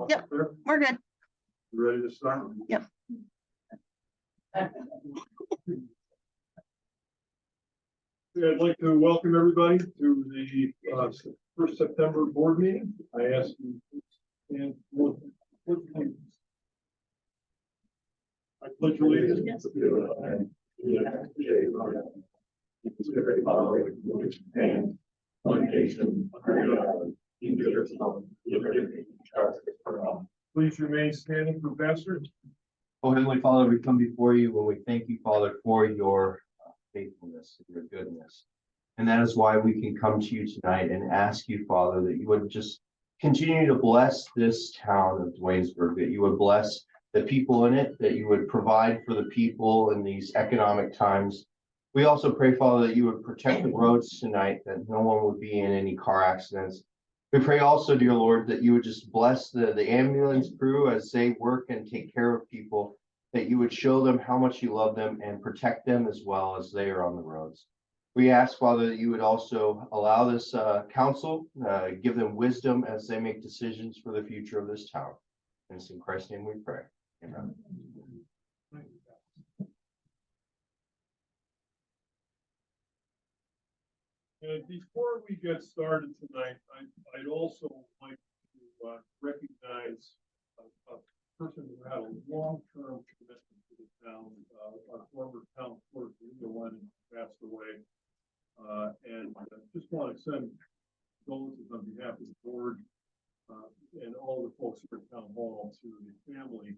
Yep, we're good. You ready to start? Yep. I'd like to welcome everybody to the first September board meeting. I ask you and I pledge allegiance to the Please remain standing for pastor. Oh, Heavenly Father, we come before you and we thank you, Father, for your faithfulness and your goodness. And that is why we can come to you tonight and ask you, Father, that you would just continue to bless this town of Duanesburg, that you would bless the people in it, that you would provide for the people in these economic times. We also pray, Father, that you would protect the roads tonight, that no one would be in any car accidents. We pray also, dear Lord, that you would just bless the ambulance crew as they work and take care of people, that you would show them how much you love them and protect them as well as they are on the roads. We ask, Father, that you would also allow this council, give them wisdom as they make decisions for the future of this town. And it's in Christ's name we pray. Amen. And before we get started tonight, I'd also like to recognize a person who had a long-term commitment to the town. Our former town clerk, Linda Lennon, passed away. And just want to send condolences on behalf of the board and all the folks here at Town Hall to the family.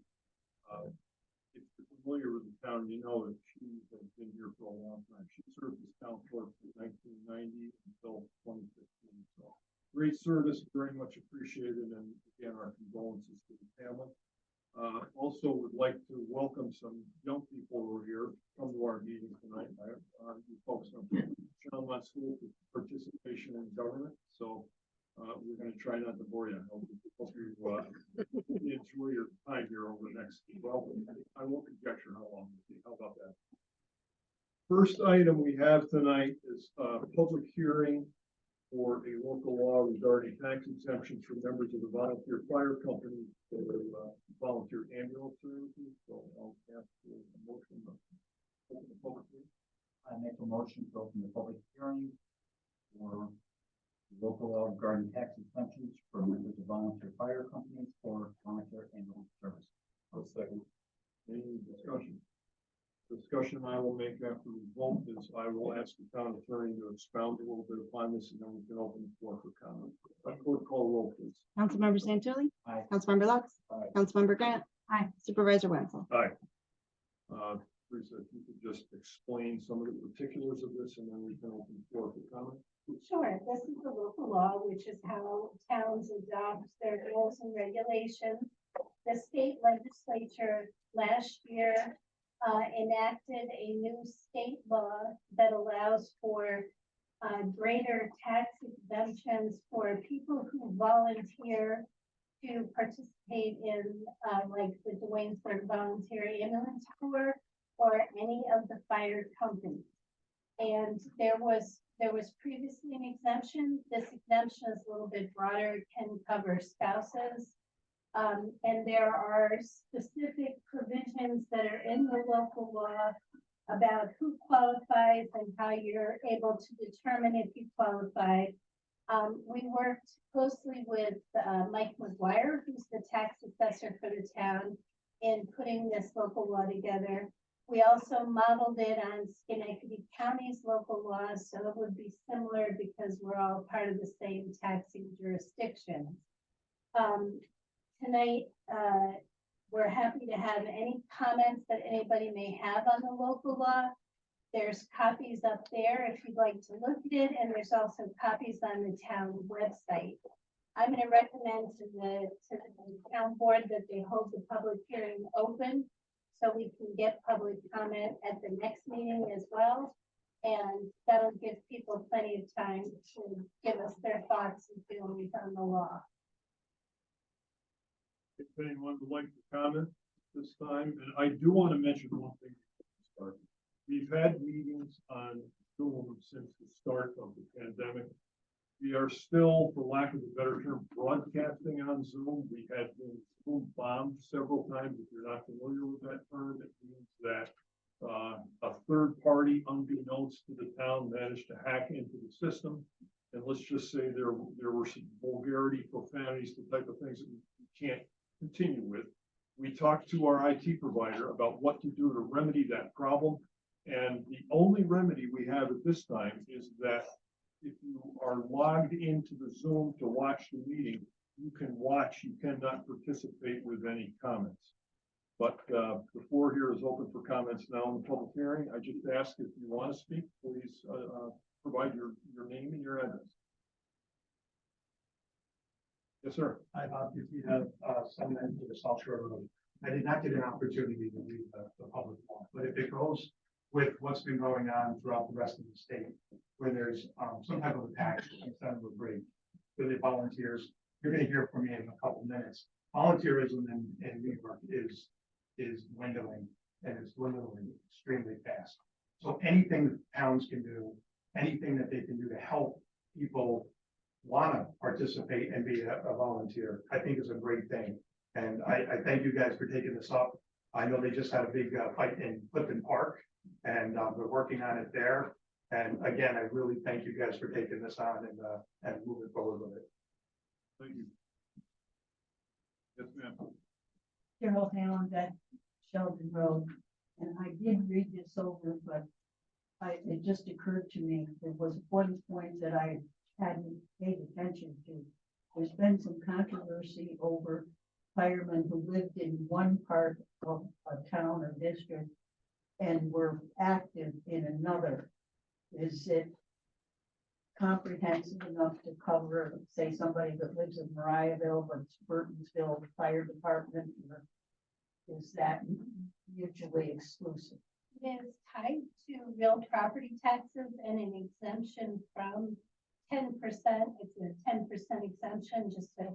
If you're familiar with the town, you know that she has been here for a long time. She served as town clerk from 1990 until 2015. So great service, very much appreciated. And again, our condolences to the family. Also would like to welcome some young people who are here, come to our meeting tonight. You folks from Chalmette School for participation in government. So we're going to try not to bore you. I hope you enjoy your time here over the next, well, I won't conjecture how long. How about that? First item we have tonight is a public hearing for a local law regarding tax exemptions for members of the volunteer fire company for volunteer ambulance services. So I'll ask for a motion to open the public hearing. I make a motion to open the public hearing for local law regarding tax exemptions for members of volunteer fire companies for volunteer ambulance service. I'll second. Any discussion? Discussion I will make after the vote is I will ask the town attorney to expound a little bit upon this, and then we can open the floor for comment. Clerk, call roll, please. Councilmember Santulli. Aye. Councilmember Lux. Aye. Councilmember Grant. Aye. Supervisor Wenzel. Aye. Teresa, if you could just explain some of the particulars of this, and then we can open the floor for comment. Sure, this is the local law, which is how towns adopt their rules and regulations. The state legislature last year enacted a new state law that allows for greater tax exemptions for people who volunteer to participate in like the Duanesburg Volunteer Ambulance Corps or any of the fire companies. And there was previously an exemption. This exemption is a little bit broader. It can cover spouses. And there are specific provisions that are in the local law about who qualifies and how you're able to determine if you qualify. We worked closely with Mike McGuire, who's the tax assessor for the town, in putting this local law together. We also modeled it on Schenectady County's local laws, so it would be similar because we're all part of the same taxing jurisdiction. Tonight, we're happy to have any comments that anybody may have on the local law. There's copies up there if you'd like to look at it, and there's also copies on the town website. I'm gonna recommend to the town board that they hold the public hearing open, so we can get public comment at the next meeting as well. And that'll give people plenty of time to give us their thoughts and feelings on the law. If anyone would like to comment this time, and I do want to mention one thing. before we start. We've had meetings on Zoom since the start of the pandemic. We are still, for lack of a better term, broadcasting on Zoom. We had been Zoom bombed several times. If you're not familiar with that term, it means that a third party, unbeknownst to the town, managed to hack into the system. And let's just say there were some vulgarity, profanities, the type of things that we can't continue with. We talked to our IT provider about what to do to remedy that problem. And the only remedy we have at this time is that if you are logged into the Zoom to watch the meeting, you can watch, you cannot participate with any comments. But the floor here is open for comments now in the public hearing. I just ask if you want to speak, please provide your name and your address. Yes, sir. Hi, Bob, if you have someone to the South Shore Road. I did not get an opportunity to read the public law, but if it goes with what's been going on throughout the rest of the state, where there's some type of attack instead of a break, with the volunteers, you're gonna hear from me in a couple minutes. Volunteerism in New York is dwindling, and it's dwindling extremely fast. So anything that towns can do, anything that they can do to help people wanna participate and be a volunteer, I think is a great thing. And I thank you guys for taking this up. I know they just had a big fight in Clifton Park, and we're working on it there. And again, I really thank you guys for taking this on and moving forward with it. Thank you. Yes, ma'am. Carol Howland at Sheldon Road, and I did read this over, but it just occurred to me, there was one point that I hadn't paid attention to. There's been some controversy over firemen who lived in one part of a town or district and were active in another. Is it comprehensive enough to cover, say, somebody that lives in Mariahville, but it's Burtonsville Fire Department? Or is that mutually exclusive? It is tied to real property taxes and an exemption from 10%. It's a 10% exemption, just to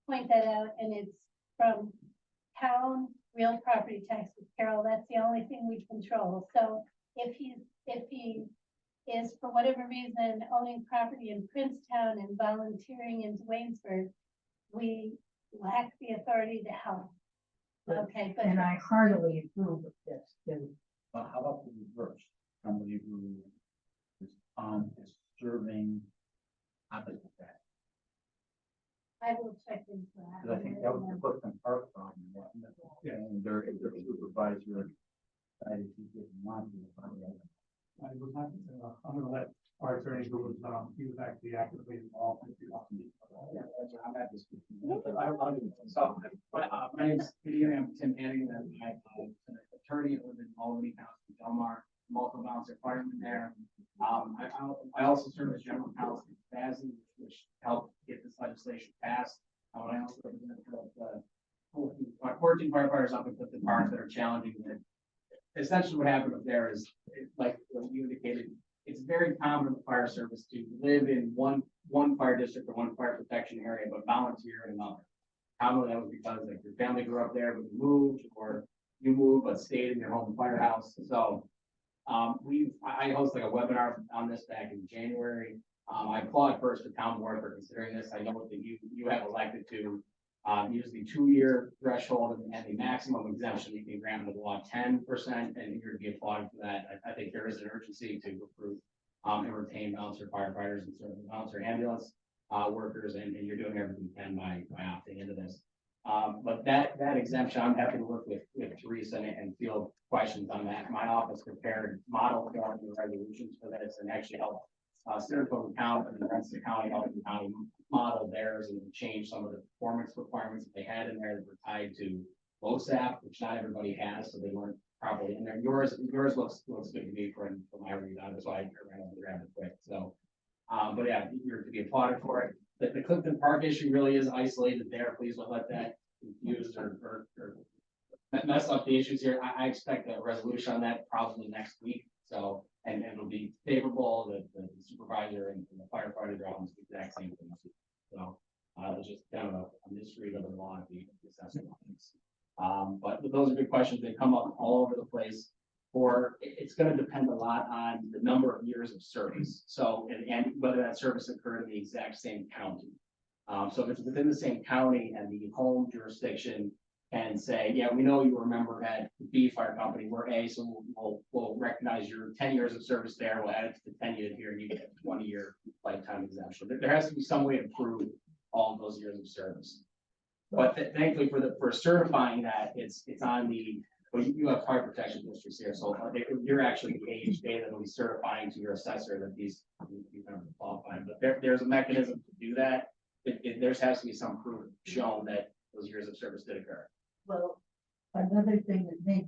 point that out, and it's from town real property taxes, Carol. That's the only thing we control. So if he is, for whatever reason, owning property in Princetown and volunteering in Waynesburg, we lack the authority to help. Okay, but And I heartily approve of this too. How about the reverse? Somebody who is serving opposite that. I will check into that. Because I think that was the Clifton Park problem, wasn't it? Yeah. And their supervisor decided he didn't want to. I was not, I'm gonna let our attorney who was, he was actually actively involved in the Yeah, that's what I'm at this. My name's Gideon, I'm Tim Hannigan, and I'm an attorney, I live in Albany, County, Delmar, I'm also a volunteer fireman there. I also serve as general counsel in FASI, which helped get this legislation passed. I also represent the 14 firefighters up in Clifton Park that are challenging it. Essentially what happened up there is, like what you indicated, it's very common in the fire service to live in one fire district or one fire protection area, but volunteer in another. Commonly that was because like your family grew up there, but you moved, or you moved but stayed in your home firehouse. So I hosted like a webinar on this back in January. I applaud first the town board for considering this. I know that you have elected to use the 2-year threshold and the maximum exemption you can grant under the law 10%, and you're to be applauded for that. I think there is an urgency to recruit and retain volunteer firefighters and certainly volunteer ambulance workers, and you're doing everything you can by opting into this. But that exemption, I'm happy to work with Teresa and field questions on that. My office prepared model forms and resolutions for this and actually helped Saratoga County and the rest of the county, Elgin County model theirs and change some of the performance requirements that they had in there that were tied to LoSAP, which not everybody has, so they weren't properly in there. Yours looks good to me for my read on it, so I ran over to grab it quick. So, but yeah, you're to be applauded for it. the Clifton Park issue really is isolated there. Please don't let that confuse or mess up the issues here. I expect a resolution on that probably next week. So, and it'll be favorable, the supervisor and the firefighter are on the exact same thing. So, it's just kind of a mystery of the law, the assessment. But those are good questions. They come up all over the place. It's gonna depend a lot on the number of years of service. So, and whether that service occurred in the exact same county. So if it's within the same county and the home jurisdiction and say, yeah, we know you were a member at B Fire Company, we're A, so we'll recognize your 10 years of service there, we'll add it to the 10 year here, and you get a 20-year lifetime exemption. There has to be some way to prove all of those years of service. But thankfully for certifying that, it's on the, well, you have fire protection districts here, so you're actually the age data that will be certifying to your assessor that these members qualify. But there's a mechanism to do that. There has to be some proof shown that those years of service did occur. Well, another thing that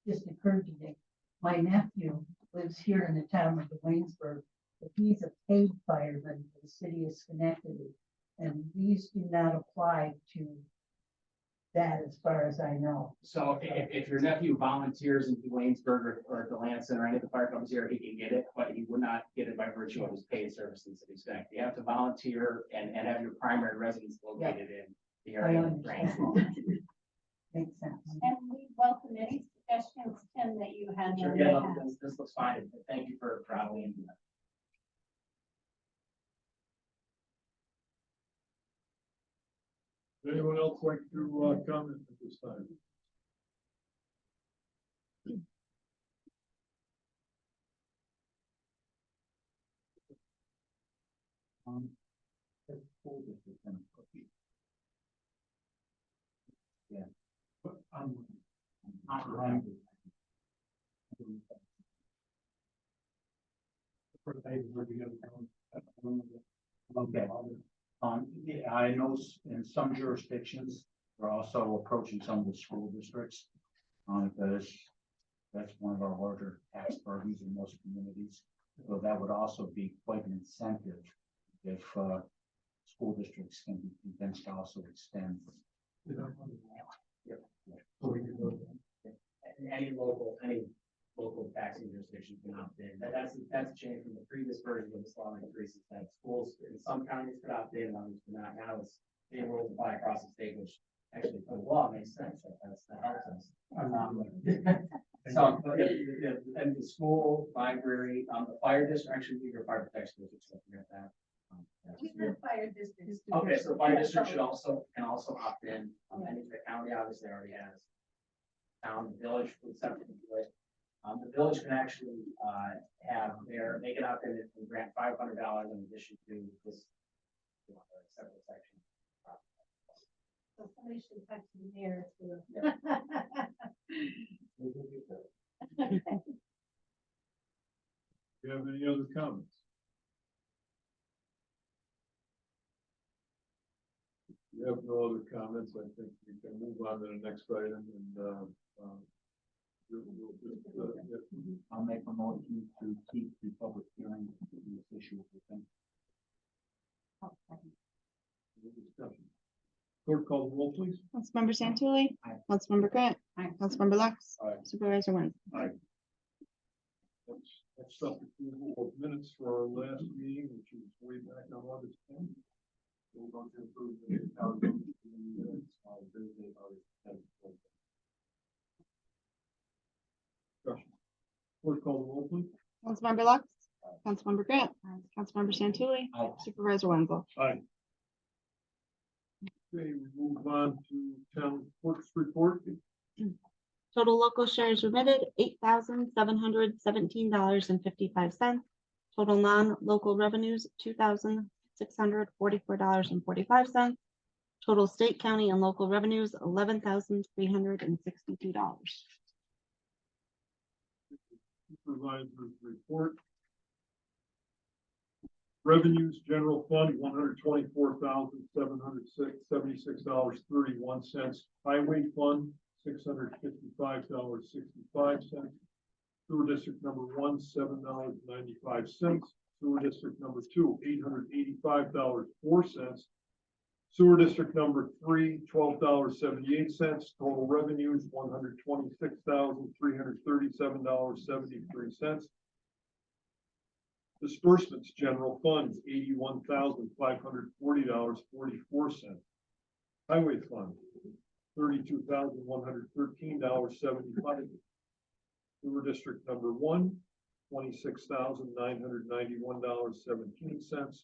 just occurred to me, my nephew lives here in the town of Waynesburg, but he's a paid fireman for the city of Schenectady. And these do not apply to that as far as I know. So if your nephew volunteers in Waynesburg or Delanson or any of the fire companies here, he can get it, but he would not get it by virtue of his paid service in the city of Schenectady. You have to volunteer and have your primary residence located in the I area. understand. Makes sense. And we welcome any suggestions, Tim, that you have. Sure, yeah, this looks fine. Thank you for traveling. Anyone else like to comment at this time? the school district and cookie. Yeah. But, Okay. Yeah, I know in some jurisdictions, we're also approaching some of the school districts. Because that's one of our larger tax burdens in most communities. So that would also be quite an incentive if school districts can be convinced to also extend. Any local taxing jurisdiction can opt in. That's a change from the previous version of this law increases that schools in some counties could opt in, others do not. Now it's being rolled to apply across the state, which actually for the law makes sense. That helps us. So, and the school, library, the fire district, actually, your fire protection district, so forget that. The fire district. Okay, so the fire district can also opt in. And the county obviously already has. Town, the village, separate to it. The village can actually they can opt in and grant $500 in addition to this separate section. So somebody should touch the mayor too. Do you have any other comments? If you have no other comments, I think we can move on to the next item and I'll make a motion to keep the public hearing to this issue. discussion. Clerk call the roll, please. Councilmember Santulli. Aye. Councilmember Grant. Councilmember Lux. Aye. Supervisor Winslow. Next up, approval of minutes for our last meeting, which was way back on August 10th. We're going to approve the minutes on Thursday, August 10th. Discussion. Clerk call the roll, please. Councilmember Lux. Councilmember Grant. Councilmember Santulli. Aye. Supervisor Winslow. Aye. Okay, we move on to town clerk's report. Total local shares remitted, $8,717.55. Total non-local revenues, $2,644.45. Total state, county, and local revenues, $11,362. Supervisor's report. Revenues, general fund, $124,776.31. Highway fund, $655.65. Sewer district number 1, $7.95. Sewer District number 2, $885.04. Sewer District number 3, $12.78. Total revenues, $126,337.73. Disbursements, general funds, $81,540.44. Highway fund, $32,113.75. Sewer District number 1, $26,991.17.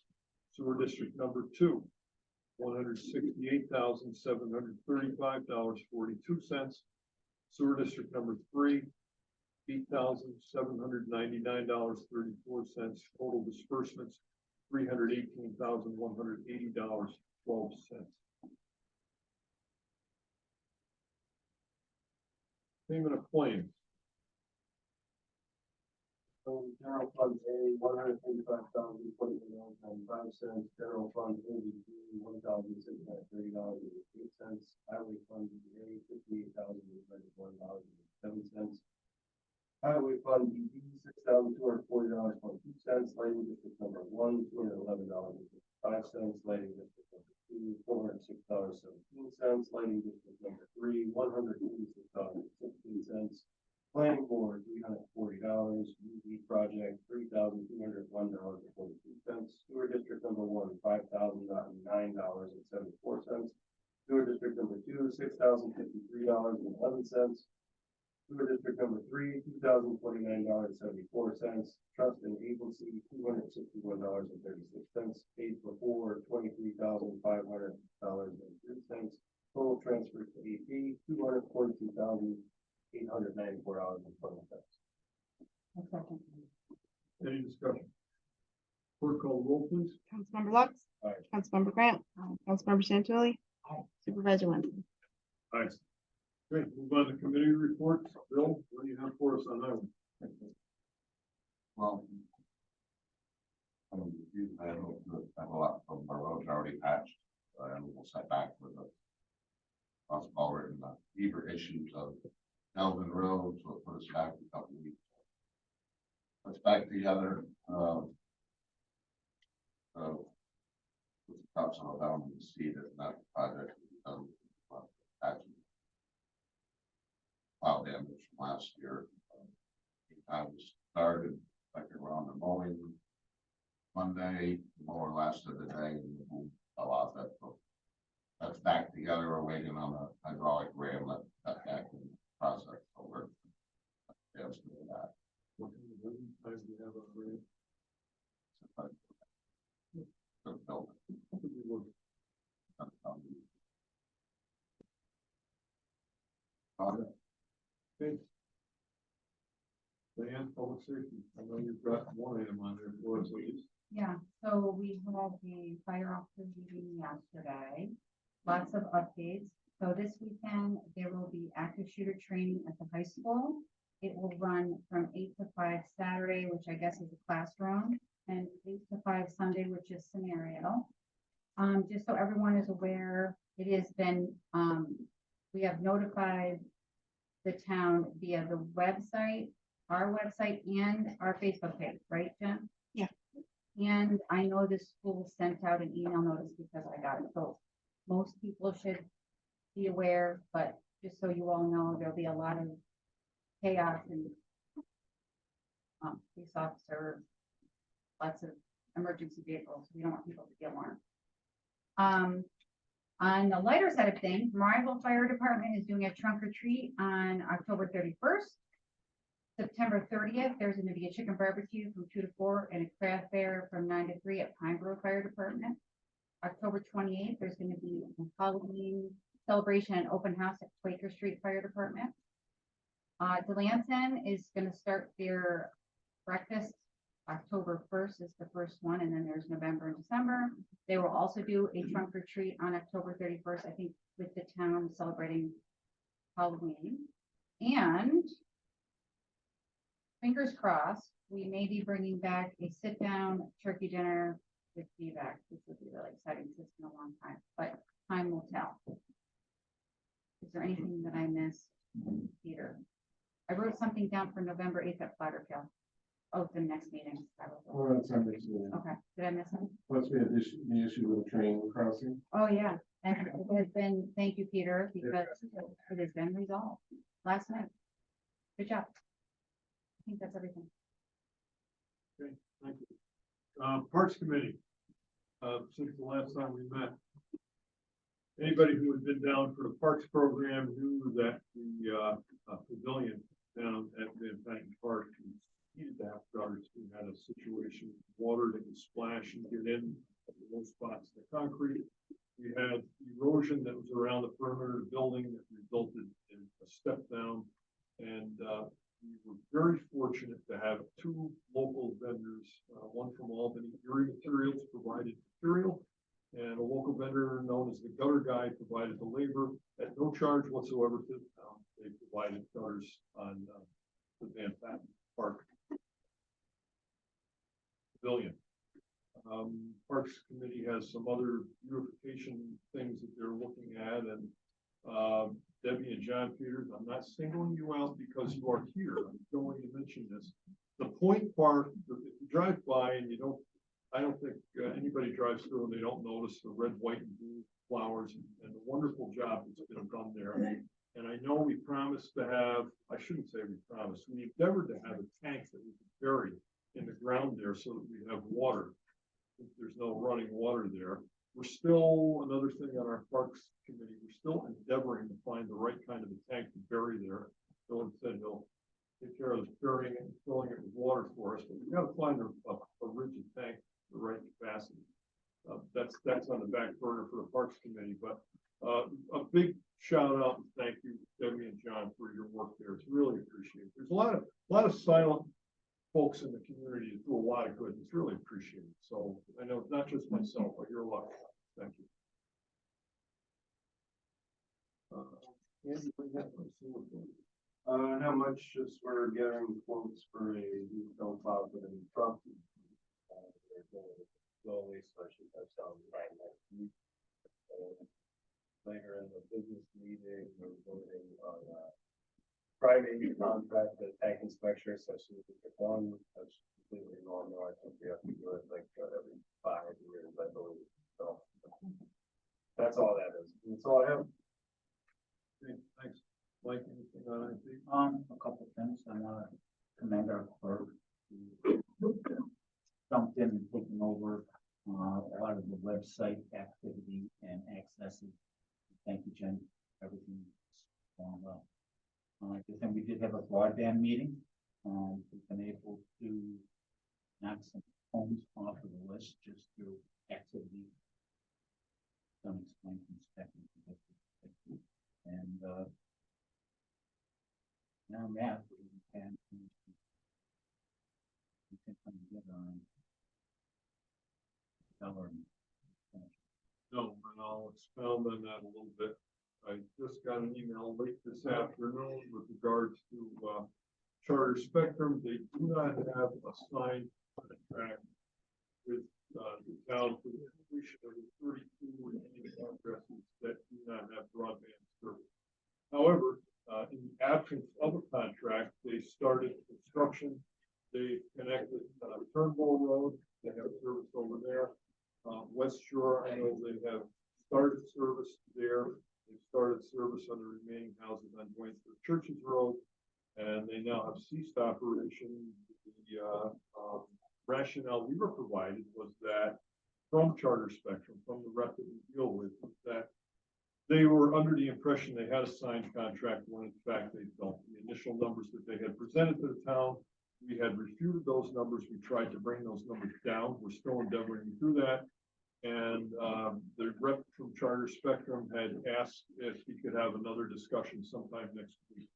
Sewer District number 2, $168,735.42. Sewer District number 3, $8,799.34. Total disbursements, $318,180.12. Payment of claims. General fund A, $135,021.95. General fund A, $1,630.08. Highway fund A, $58,891.07. Highway fund B, $6,240.22. Lighting district number 1, $211.55. Lighting district number 2, $406.17. Lighting district number 3, $186.16. Planning board, $340. UV project, $3,201.42. Sewer district number 1, $5,009.74. Sewer district number 2, $6,053.11. Sewer district number 3, $2,029.74. Trust and agency, $261.36. Paid for $23,500.03. Total transfer to AP, $242,894.20. Any discussion? Clerk call the roll, please. Councilmember Lux. Aye. Councilmember Grant. Councilmember Santilli. Supervisor Winston. Aye. Great, move on to committee reports. Bill, what do you have for us on that one? Well, I have a lot of my roads already patched, and we'll set back with the already the deeper issues of Delvin Road, so it put us back a couple of weeks. Let's back together, with the cups on the down and see that that project is done. Plow damage from last year. I was started like around the mowing Monday, mower lasted the day, and the boom fell off that. So that's back together. We're waiting on a hydraulic ram that back in the process over. Yes, do that. What kind of building size do you have over there? Good building. Okay. Diane, public safety, I know you've got one item on there for us, at least. Yeah, so we had the fire officer meeting yesterday, lots of updates. So this weekend, there will be active shooter training at the high school. It will run from 8 to 5 Saturday, which I guess is a classroom, and 8 to 5 Sunday, which is scenario. Just so everyone is aware, it has been, we have notified the town via the website, our website and our Facebook page, right, Jen? Yeah. And I know the school sent out an email notice because I got it, so most people should be aware, but just so you all know, there'll be a lot of chaos and police officer, lots of emergency vehicles. We don't want people to be alarmed. On the lighter side of things, Marysville Fire Department is doing a trunk or treat on October 31st. September 30th, there's going to be a chicken barbecue from 2 to 4 and a craft fair from 9 to 3 at Pine Grove Fire Department. October 28th, there's going to be a Halloween celebration and open house at Quaker Street Fire Department. Delanson is going to start their breakfast. October 1st is the first one, and then there's November and December. They will also do a trunk or treat on October 31st, I think, with the town celebrating Halloween. And fingers crossed, we may be bringing back a sit-down turkey dinner with feedback. This would be really exciting. It's been a long time, but time will tell. Is there anything that I missed, Peter? I wrote something down for November 8th at Flatterkill. Oh, the next meeting, probably. Or on Sunday, so Okay, did I miss it? once we had the issue with the train crossing. Oh, yeah, and it has been, thank you, Peter, because it has been resolved last night. Good job. I think that's everything. Thank you. Parks Committee, since the last time we met. Anybody who had been down for the Parks program knew that the pavilion down at Van Patten Park needed to have guards. We had a situation, with water that would splash and get in low spots in the concrete. We had erosion that was around the perimeter of the building that resulted in a step down. And we were very fortunate to have two local vendors, one from Albany, Erie Materials provided material, and a local vendor known as the Gutter Guy provided the labor at no charge whatsoever to the town. They provided gutters on the Van Patten Park pavilion. Parks Committee has some other beautification things that they're looking at, and Debbie and John Peters, I'm not singling you out because you are here. I'm going to mention this. The Point Park, if you drive by and you don't, I don't think anybody drives through and they don't notice the red, white, and blue flowers and the wonderful job that's been done there. And I know we promised to have, I shouldn't say we promised, we endeavored to have a tank that we could bury in the ground there so that we have water. If there's no running water there. We're still, another thing on our Parks Committee, we're still endeavoring to find the right kind of a tank to bury there. Dylan said he'll take care of burying it and filling it with water for us, but we've got to find a rigid tank, the right capacity. That's on the back burner for the Parks Committee, but a big shout out and thank you, Debbie and John, for your work there. It's really appreciated. There's a lot of silent folks in the community that do a lot of good. It's really appreciated. So I know it's not just myself, but you're a lot. Thank you. Andy, what do you have on the sewer fund? Not much, just we're getting quotes for a new snow plow for the new truck. They're going slowly, so I should have some by next week. Later in the business meeting, we're voting on Friday contract, the tank inspection, so as soon as we get one, that's completely normal. I think we have to do it like every 5 years, I believe. So that's all that is. That's all I have. Okay, thanks. Mike, anything on anything? A couple of things. I want to commend our clerk who jumped in and taken over a lot of the website activity and accesses. Thank you, Jen. Everything's going well. And we did have a broadband meeting. We've been able to knock some homes off of the list just through activity. Some explain some second. And now that we can come together on government. No, and I'll expound on that a little bit. I just got an email late this afternoon with regards to Charter Spectrum. They do not have a signed contract with the town for the completion of the 32 remaining addresses that do not have broadband service. However, in the absence of a contract, they started construction. They connected Turnbull Road. They have service over there. West Shore, I know they have started service there. They started service on the remaining houses on Waynesburg Churches Road, and they now have ceased operation. The rationale we were provided was that from Charter Spectrum, from the rep that we deal with, that they were under the impression they had a signed contract when in fact they don't. The initial numbers that they had presented to the town, we had refuted those numbers. We tried to bring those numbers down. We're still endeavoring to do that. And the rep from Charter Spectrum had asked if he could have another discussion sometime next week.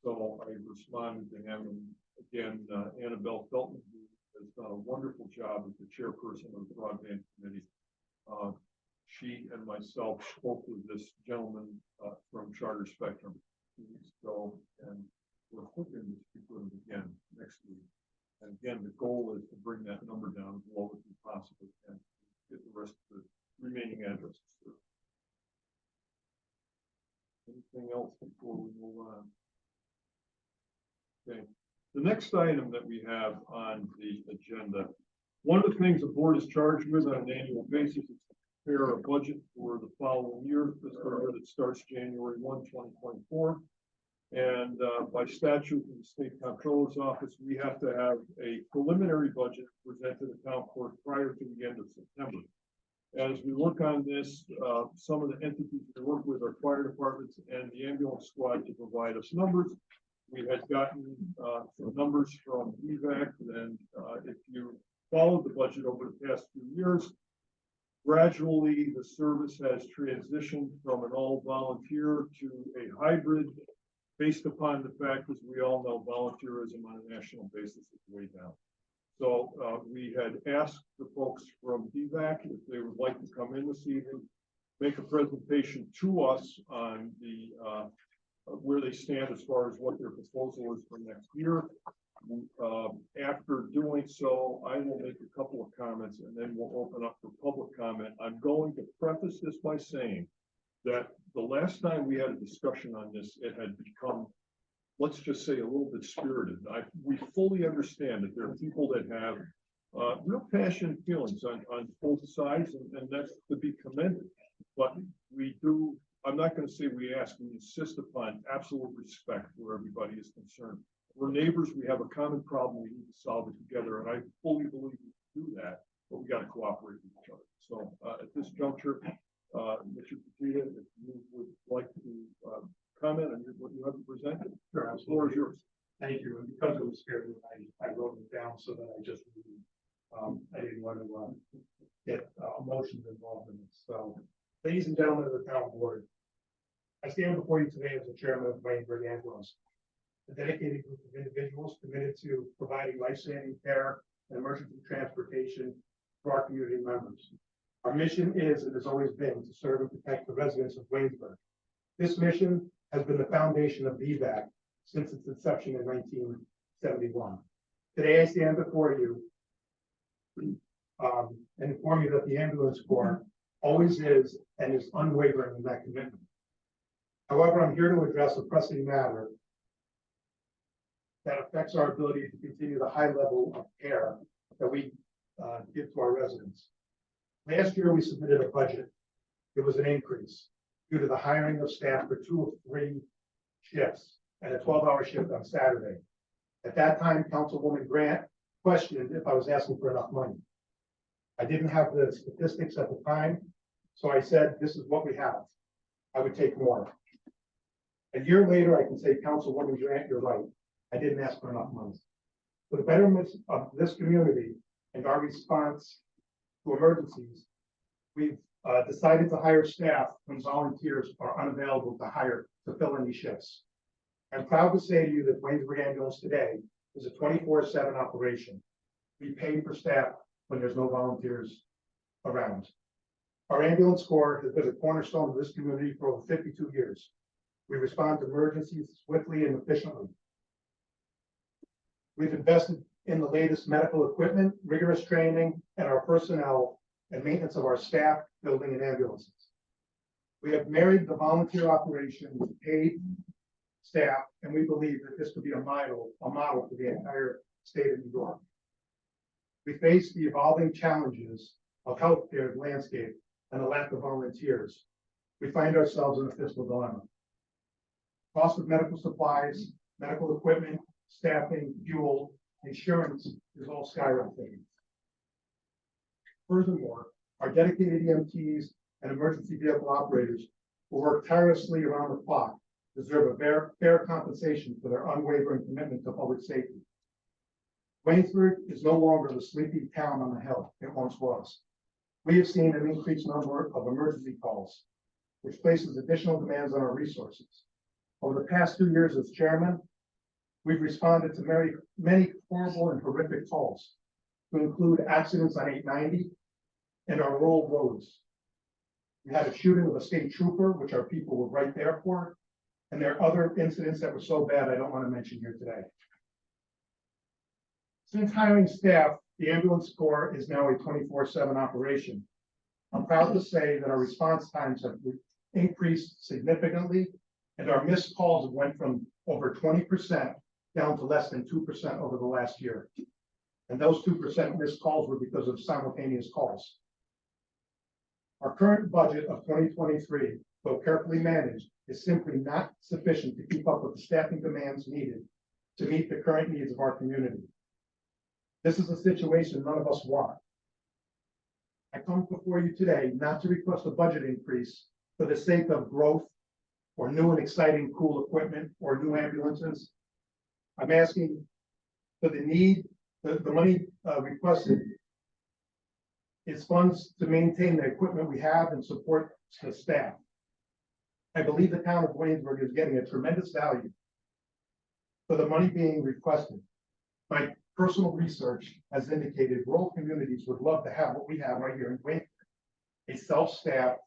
So I responded to him, and again, Annabelle Felton, who has done a wonderful job as the chairperson of the Broadband Committee. She and myself spoke with this gentleman from Charter Spectrum 2 weeks ago, and we're hoping to speak with him again next week. And again, the goal is to bring that number down as low as we possibly can. Get the rest of the remaining addresses through. Anything else before we move on? Okay, The next item that we have on the agenda, one of the things the board is charged with on an annual basis is to prepare a budget for the following year, fiscal year that starts January 1, 2024. And by statute in the state comptroller's office, we have to have a preliminary budget presented to the town court prior to the end of September. As we work on this, some of the entities we work with are fire departments and the ambulance squad to provide us numbers. We had gotten some numbers from EVAC, and if you followed the budget over the past few years, gradually the service has transitioned from an all volunteer to a hybrid, based upon the fact, as we all know, volunteerism on a national basis is way down. So we had asked the folks from DVAC if they would like to come in this evening, make a presentation to us on the where they stand as far as what their proposal is for next year. After doing so, I will make a couple of comments and then we'll open up for public comment. I'm going to preface this by saying that the last time we had a discussion on this, it had become, let's just say, a little bit spirited. We fully understand that there are people that have real passionate feelings on both sides, and that's to be commended. But we do, I'm not going to say we ask, we insist upon absolute respect where everybody is concerned. We're neighbors, we have a common problem, we need to solve it together, and I fully believe we can do that, but we got to cooperate with each other. So at this juncture, Mr. Petita, if you would like to comment on what you have to present. Sure, the floor is yours. Thank you, and because it was spirited, I wrote it down so that I just, I didn't want to get emotions involved in this. So, ladies and gentlemen of the town board, I stand before you today as the chairman of Waynesburg Ambulance, a dedicated group of individuals committed to providing life-saving care and emergency transportation for our community members. Our mission is and has always been to serve and protect the residents of Waynesburg. This mission has been the foundation of VBAC since its inception in 1971. Today, I stand before you and inform you that the ambulance corps always is and is unwavering in that commitment. However, I'm here to address a pressing matter that affects our ability to continue the high level of care that we give to our residents. Last year, we submitted a budget. It was an increase due to the hiring of staff for 2 of 3 shifts and a 12-hour shift on Saturday. At that time, Councilwoman Grant questioned if I was asking for enough money. I didn't have the statistics at the time, so I said, this is what we have. I would take more. A year later, I can say, Councilwoman Grant, you're right. I didn't ask for enough money. For the betterment of this community and our response to emergencies, we've decided to hire staff when volunteers are unavailable to fill any shifts. I'm proud to say to you that Waynesburg Ambulance today is a 24/7 operation. We pay for staff when there's no volunteers around. Our ambulance corps has been a cornerstone of this community for over 52 years. We respond to emergencies swiftly and efficiently. We've invested in the latest medical equipment, rigorous training, and our personnel and maintenance of our staff, building, and ambulances. We have married the volunteer operation with paid staff, and we believe that this could be a model for the entire state of New York. We face the evolving challenges of healthcare landscape and the lack of volunteers. We find ourselves in a fiscal dilemma. Cost of medical supplies, medical equipment, staffing, fuel, insurance is all skyrocketing. Furthermore, our dedicated EMTs and emergency vehicle operators who work tirelessly around the clock deserve a fair compensation for their unwavering commitment to public safety. Waynesburg is no longer the sleepy town on the hill it once was. We have seen an increased number of emergency calls, which places additional demands on our resources. Over the past 2 years as chairman, we've responded to many horrible and horrific calls, to include accidents on 890 and our rural roads. We had a shooting of a state trooper, which our people were right there for, and there are other incidents that were so bad I don't want to mention here today. Since hiring staff, the ambulance corps is now a 24/7 operation. I'm proud to say that our response times have increased significantly, and our missed calls went from over 20% down to less than 2% over the last year. And those 2% missed calls were because of simultaneous calls. Our current budget of 2023, though carefully managed, is simply not sufficient to keep up with the staffing demands needed to meet the current needs of our community. This is a situation none of us want. I come before you today not to request a budget increase for the sake of growth or new and exciting cool equipment or new ambulances. I'm asking for the need, the money requested is funds to maintain the equipment we have and support the staff. I believe the town of Waynesburg is getting a tremendous value for the money being requested. My personal research has indicated rural communities would love to have what we have right here in Waynesburg. A self-staffed,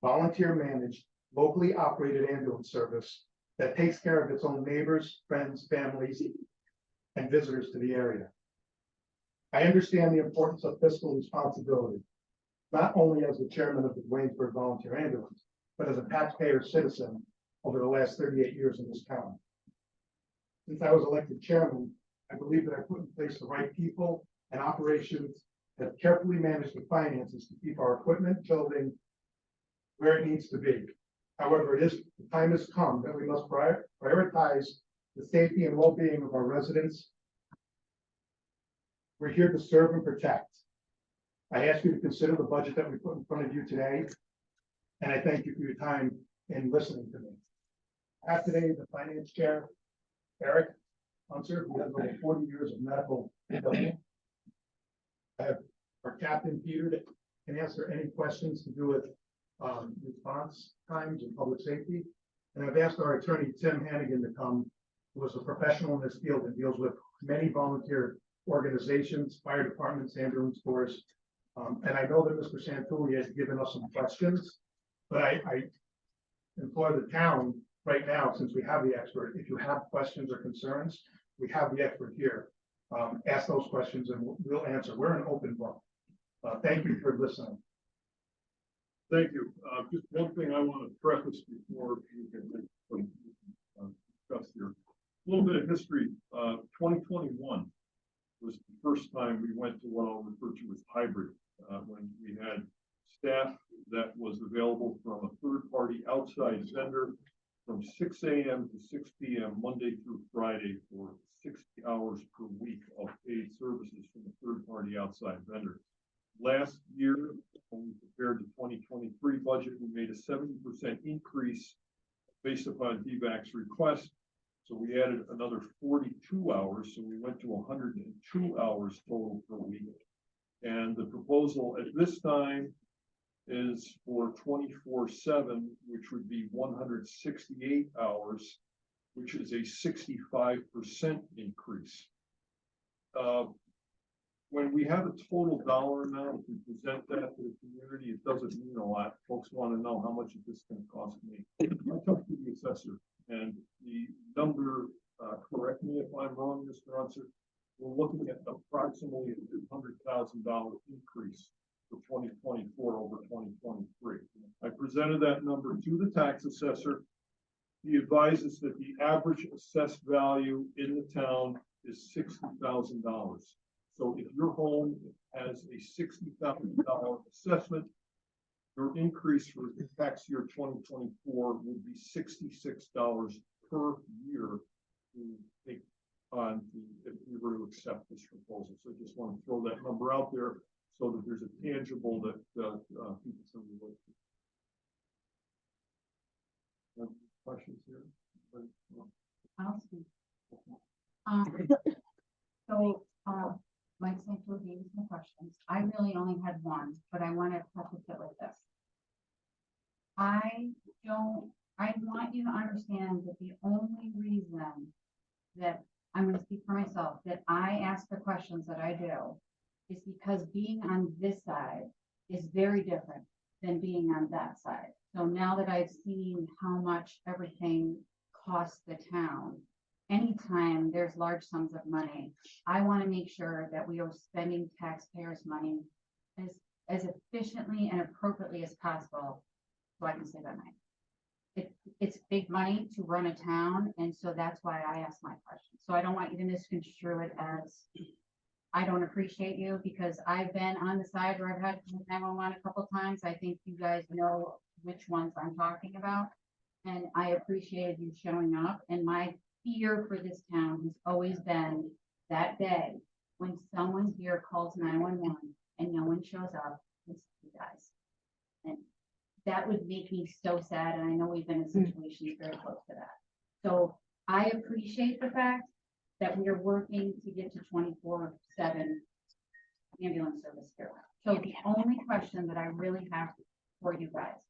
volunteer-managed, locally operated ambulance service that takes care of its own neighbors, friends, families, and visitors to the area. I understand the importance of fiscal responsibility, not only as the chairman of the Waynesburg Volunteer Ambulance, but as a taxpayer citizen over the last 38 years in this town. Since I was elected chairman, I believe that I put in place the right people and operations that carefully manage the finances to keep our equipment, building where it needs to be. However, the time has come that we must prioritize the safety and well-being of our residents. We're here to serve and protect. I ask you to consider the budget that we put in front of you today, and I thank you for your time in listening to me. I have today the finance chair, Eric Hunter, who has over 40 years of medical billing. I have our captain, Peter, that can answer any questions to do with response times and public safety. And I've asked our attorney, Tim Hannigan, to come, who is a professional in this field and deals with many volunteer organizations, fire departments, ambulance corps. And I know that Mr. Santulli has given us some questions, but I implore the town right now, since we have the expert, if you have questions or concerns, we have the expert here. Ask those questions and we'll answer. We're an open book. Thank you for listening. Thank you. Just one thing I want to preface before you can discuss here. A little bit of history. 2021 was the first time we went to what I'll refer to as hybrid, when we had staff that was available from a third-party outside vendor from 6 a.m. to 6 p.m. Monday through Friday for 60 hours per week of paid services from a third-party outside vendor. Last year, when we prepared the 2023 budget, we made a 70% increase based upon DVAC's request. So we added another 42 hours. So we went to 102 hours total per week. And the proposal at this time is for 24/7, which would be 168 hours, which is a 65% increase. When we have a total dollar amount, if we present that to the community, it doesn't mean a lot. Folks want to know how much is this going to cost me. I talked to the assessor, and the number, correct me if I'm wrong, Mr. Unser, we're looking at approximately a $200,000 increase for 2024 over 2023. I presented that number to the tax assessor. He advises that the average assessed value in the town is $60,000. So if your home has a $60,000 assessment, your increase for the tax year 2024 would be $66 per year to take on if we were to accept this proposal. So I just want to throw that number out there so that there's a tangible that people can relate to. Questions here? I'll speak. So, Mike Santor gave me some questions. I really only had one, but I want to preface it with this. I want you to understand that the only reason that I'm going to speak for myself, that I ask the questions that I do is because being on this side is very different than being on that side. So now that I've seen how much everything costs the town, anytime there's large sums of money, I want to make sure that we are spending taxpayers' money as efficiently and appropriately as possible, so I can sleep at night. it's big money to run a town, and so that's why I asked my question. So I don't want you to misconstrue it as I don't appreciate you, because I've been on the side where I've had 911 a couple times. I think you guys know which ones I'm talking about. And I appreciated you showing up, and my fear for this town has always been that day when someone here calls 911 and no one shows up, it's you guys. And that would make me so sad, and I know we've been in situations very close to that. So I appreciate the fact that we are working to get to 24/7 ambulance service here. So the only question that I really have for you guys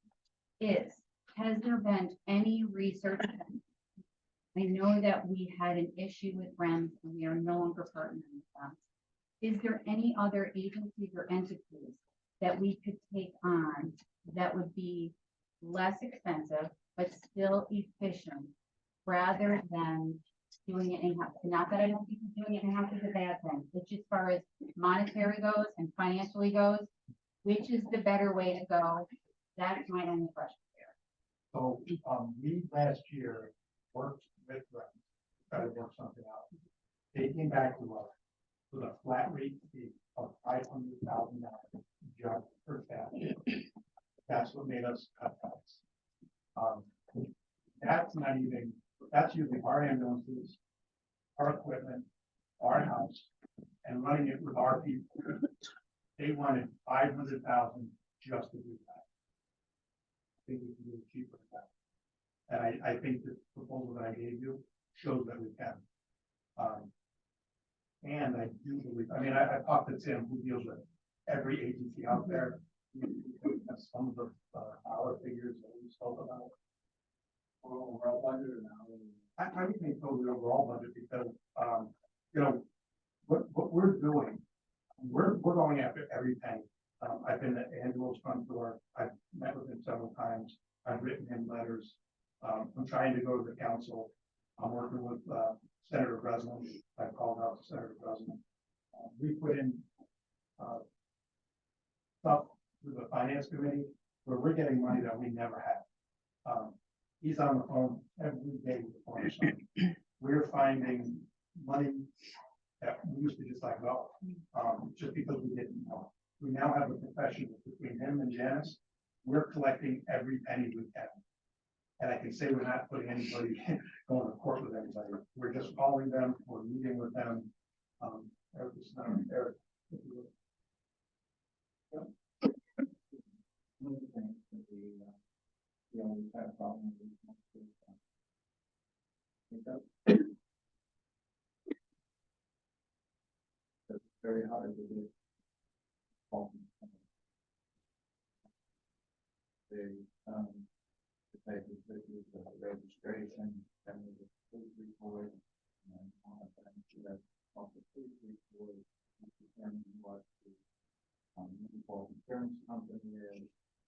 is, has there been any research? I know that we had an issue with REMS and we are no longer partnering with them. Is there any other agencies or entities that we could take on that would be less expensive, but still efficient, rather than doing it in-house? Not that I don't think doing it in-house is a bad thing, but just as far as monetary goes and financially goes, which is the better way to go? That's my only question. So, we last year worked with them, try to work something out. They came back to us with a flat rate fee of $500,000 just per staff. That's what made us cut costs. That's not even, that's using our ambulances, our equipment, our house, and running it with our people. They wanted $500,000 just to do that. I think we can do it cheaper than that. And I think the proposal that I gave you shows that we can. And I do believe, I mean, I talked to Tim, who deals with every agency out there. Some of the hour figures that we spoke about. Overall budget or now? I think totally overall budget, because you know what we're doing, we're going after every penny. I've been at Angelo's front door. I've met with him several times. I've written him letters. I'm trying to go to the council. I'm working with Senator Breslin. I called out to Senator Breslin. We put in stuff to the finance committee where we're getting money that we never had. He's on the phone every day with the farm son. We're finding money that we used to just like, well, just because we didn't know. We now have a professional between him and Janice. We're collecting every penny we can. And I can say we're not putting anybody going to court with anybody. We're just calling them, we're meeting with them. Eric is not Eric. One of the things that we always had a problem with. It's very hard to do. The registration, then the police report, and all of that, that's off the police report, determine what the municipal insurance company is.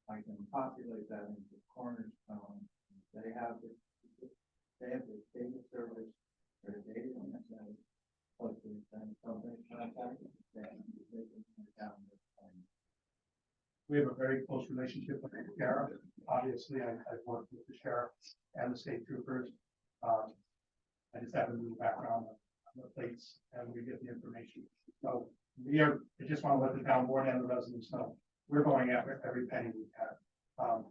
I can populate that into Cornerstone. They have the data service or the data necessary. Plus, then something contacted them, they can come down with. We have a very close relationship with the sheriff. Obviously, I've worked with the sheriff and the state troopers. I just have a little background on the plates, and we get the information. So I just want to let the town board and the residents know, we're going after every penny we can.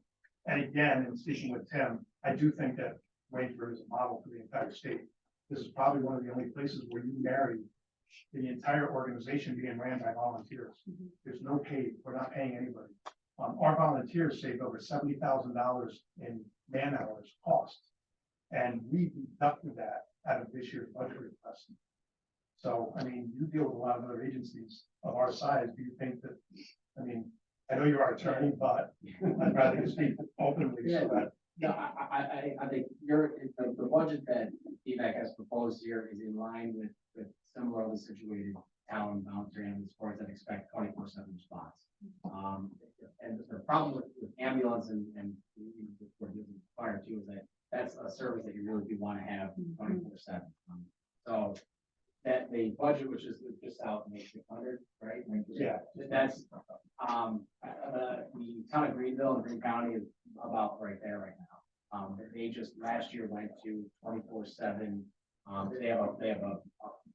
And again, in speaking with Tim, I do think that Waynesburg is a model for the entire state. This is probably one of the only places where you marry the entire organization being ran by volunteers. There's no paid, we're not paying anybody. Our volunteers saved over $70,000 in man hours cost. And we deducted that out of this year's budget request. So, I mean, you deal with a lot of other agencies of our size. Do you think that, I mean, I know you're our attorney, but I'd rather you speak openly so that. No, I think the budget that EVAC has proposed here is in line with similarly situated town voluntary ambulance force that expect 24/7 response. And the problem with ambulance and what is required too is that that's a service that you really do want to have 24/7. So that the budget, which is just out in 600, right? Yeah. That's the town of Greenville and Green County is about right there right now. They just last year went to 24/7. They have a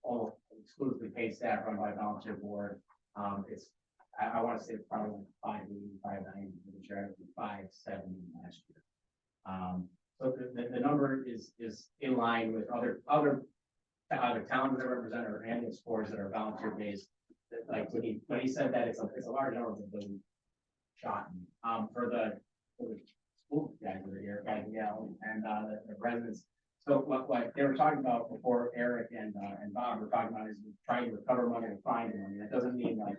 all exclusively paid staff run by a volunteer board. I want to say it's probably like 580, 590, which are 570 last year. So the number is in line with other towns that represent our ambulance corps that are volunteer based. Like when he said that it's a large number of them shot. For the school guys that are here, and the residents. So what they were talking about before, Eric and Bob were talking about is trying to recover money and find money. That doesn't mean like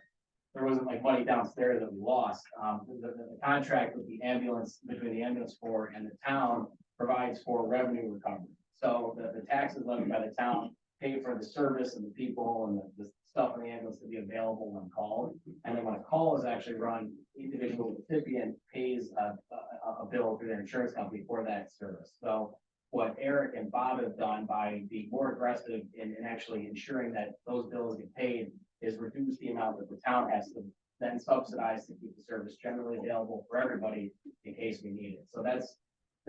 there wasn't like money downstairs that we lost. The contract with the ambulance, between the ambulance corps and the town, provides for revenue recovery. So the taxes levied by the town pay for the service and the people and the stuff in the ambulance to be available when called. And then when a call is actually run, individual recipient pays a bill to their insurance company for that service. So what Eric and Bob have done by being more aggressive in actually ensuring that those bills get paid is reduce the amount that the town has to then subsidize to keep the service generally available for everybody in case we need it. So that's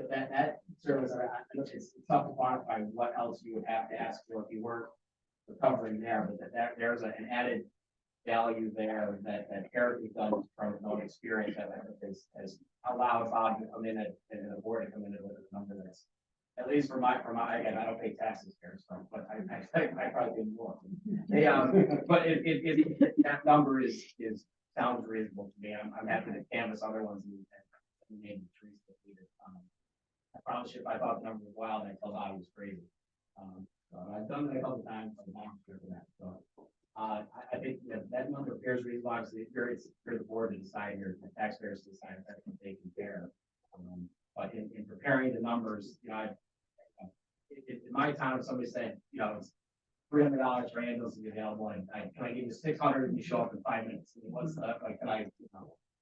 that service. It's tough to quantify what else you would have to ask for if you weren't recovering there, but that there's an added value there that Eric has done from his own experience that has allowed Bob to come in and the board to come in with a number that's, at least for my, again, I don't pay taxes here, so, but I probably do more. But that number sounds reasonable to me. I'm happy to canvas other ones and name the trees that we did. I probably should, if I thought the number was wild, I'd tell Bob he was crazy. So I've done it a couple of times, but I'm not sure for that. So I think that number appears reasonable. Obviously, it's for the board to decide, or the taxpayers to decide if that's what they compare. But in preparing the numbers, in my time, if somebody said, it's $300 for ambulance to be available, and can I give you 600 and you show up in 5 minutes? I mean, what's the, like, can I,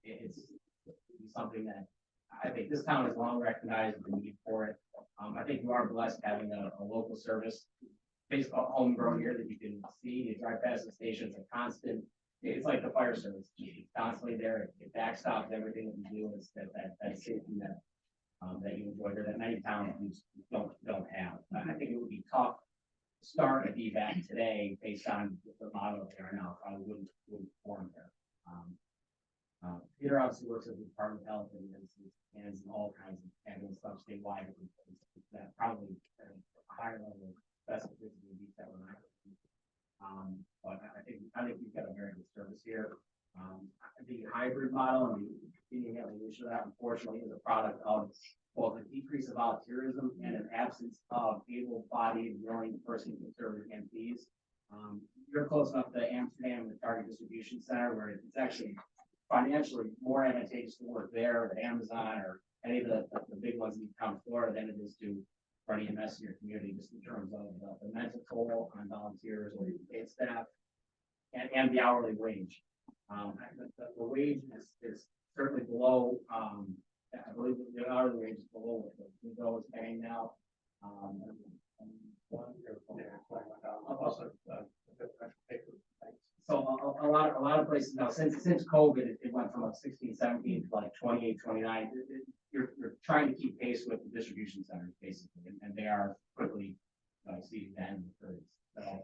it's something that I think this town has long recognized the need for it. I think you are blessed having a local service based on homegrown here that you can see. You drive past the station, it's a constant. It's like the fire service, it's constantly there. It backstops everything that you do. It's that safety net that you enjoy there that many towns don't have. I think it would be tough to start a DVAC today based on the model they are now. Probably wouldn't form there. Peter obviously works at the Department of Health and all kinds of ambulance stuff statewide. That probably a higher level of specificity and detail than I could. But I think we've got a very good service here. The hybrid model and the continuing evolution of that, unfortunately, is a product of both a decrease of volunteerism and an absence of able-bodied, willing person to serve as MPs. You're close enough to Amsterdam, the Target Distribution Center, where it's actually financially more advantageous to work there at Amazon or any of the big ones in town Florida than it is to run EMS in your community, just in terms of the mental toll on volunteers or paid staff and the hourly wage. The wage is certainly below, I believe the hourly wage is below what the Window is paying now. So a lot of places now, since COVID, it went from like 16, 17 to like 28, 29. You're trying to keep pace with the distribution centers basically, and they are quickly exceeding that in the 30s. So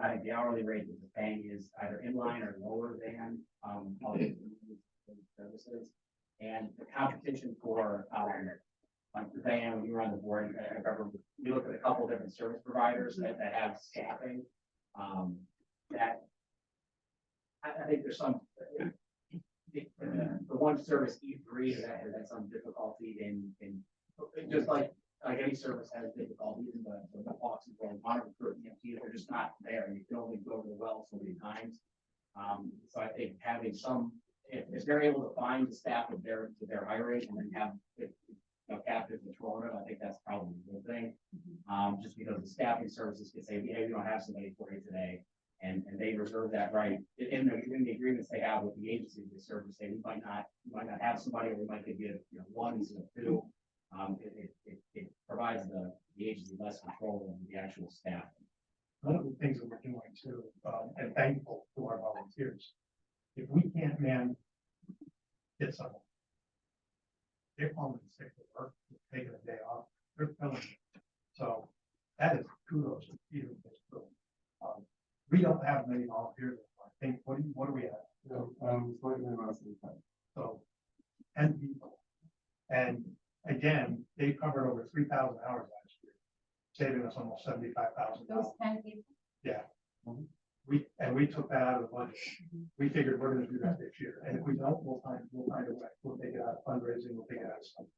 I think the hourly rate that they're paying is either in line or lower than other services. And the competition for like Diane, when you were on the board, I remember we looked at a couple of different service providers that have staffing. That I think there's some the one service E3 has had some difficulty in just like any service has difficulties in the boxes where a lot of recruiting empties are just not there. You can only go to the well so many times. So I think having some, if they're able to find the staff of their hiring and then have captive control of it, I think that's probably a good thing. Just because the staffing services can say, hey, we don't have somebody for you today. And they reserve that right in the agreements they have with the agency they serve to say we might not have somebody, or we might give you one instead of two. It provides the agency less control over the actual staff. One of the things that we're doing too, and thankful to our volunteers, if we can't man, get someone. they're calling in sick to work, taking a day off, they're filling it. So that is kudos to Peter. We don't have many volunteers. I think, what do we have? Slightly less than that. So, 10 people. And again, they covered over 3,000 hours last year, saving us almost $75,000. Those 10 people. Yeah. We took that out of the budget. We figured we're gonna do that this year, and if we don't, we'll find a way. We'll take it out of fundraising, we'll take it out of something.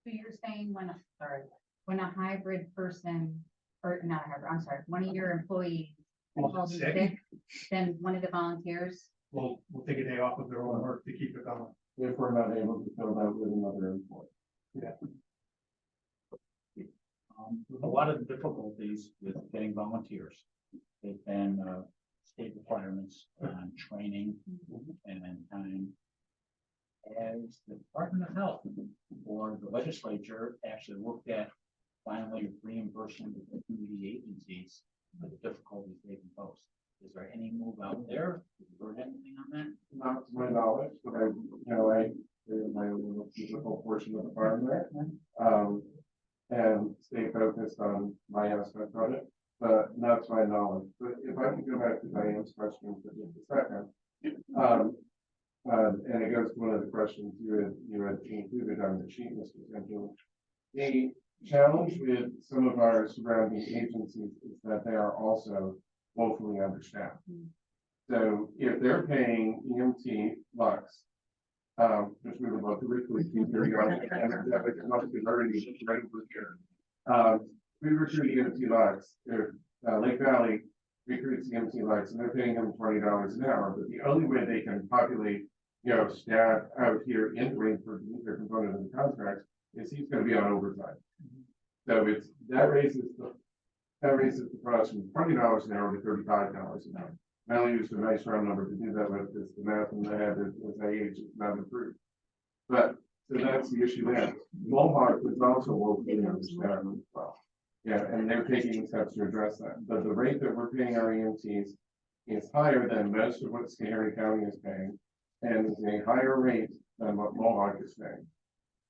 So you're saying when a hybrid person, or not a hybrid, I'm sorry, one of your employees calls in sick, then one of the volunteers, We'll take a day off of their own work to keep it going. If we're not able to fill that with another employee. A lot of the difficulties with getting volunteers. They've been, state requirements on training and time. As the Department of Health or the legislature actually looked at finally reimbursing the community agencies for the difficulties they've imposed. Is there any move out there? Have you heard anything on that? Not to my knowledge, but I did my little physical portion of the farm there. And stay focused on my aspect of it, but not to my knowledge. But if I can go back to Diane's question for just a second. And it goes to one of the questions you had included on the sheet, Mr. Angelo. The challenge with some of our surrounding agencies is that they are also woefully understaffed. So if they're paying EMT Lux, which we would love to recruit, it must be already ready for here. We recruit EMT Lux, if Lake Valley recruits EMT Lux, and they're paying them $20 an hour, but the only way they can populate, staff out here in Rainford, their component of the contract, is he's gonna be on overtime. So that raises the price from $20 an hour to $35 an hour. Melanie used a nice round number to do that with, because the math in my head as I age is not improved. But, so that's the issue there. Mohawk is also woefully understaffed as well. Yeah, and they're taking steps to address that. But the rate that we're paying our EMTs is higher than most of what Schoharie County is paying, and is a higher rate than what Mohawk is paying.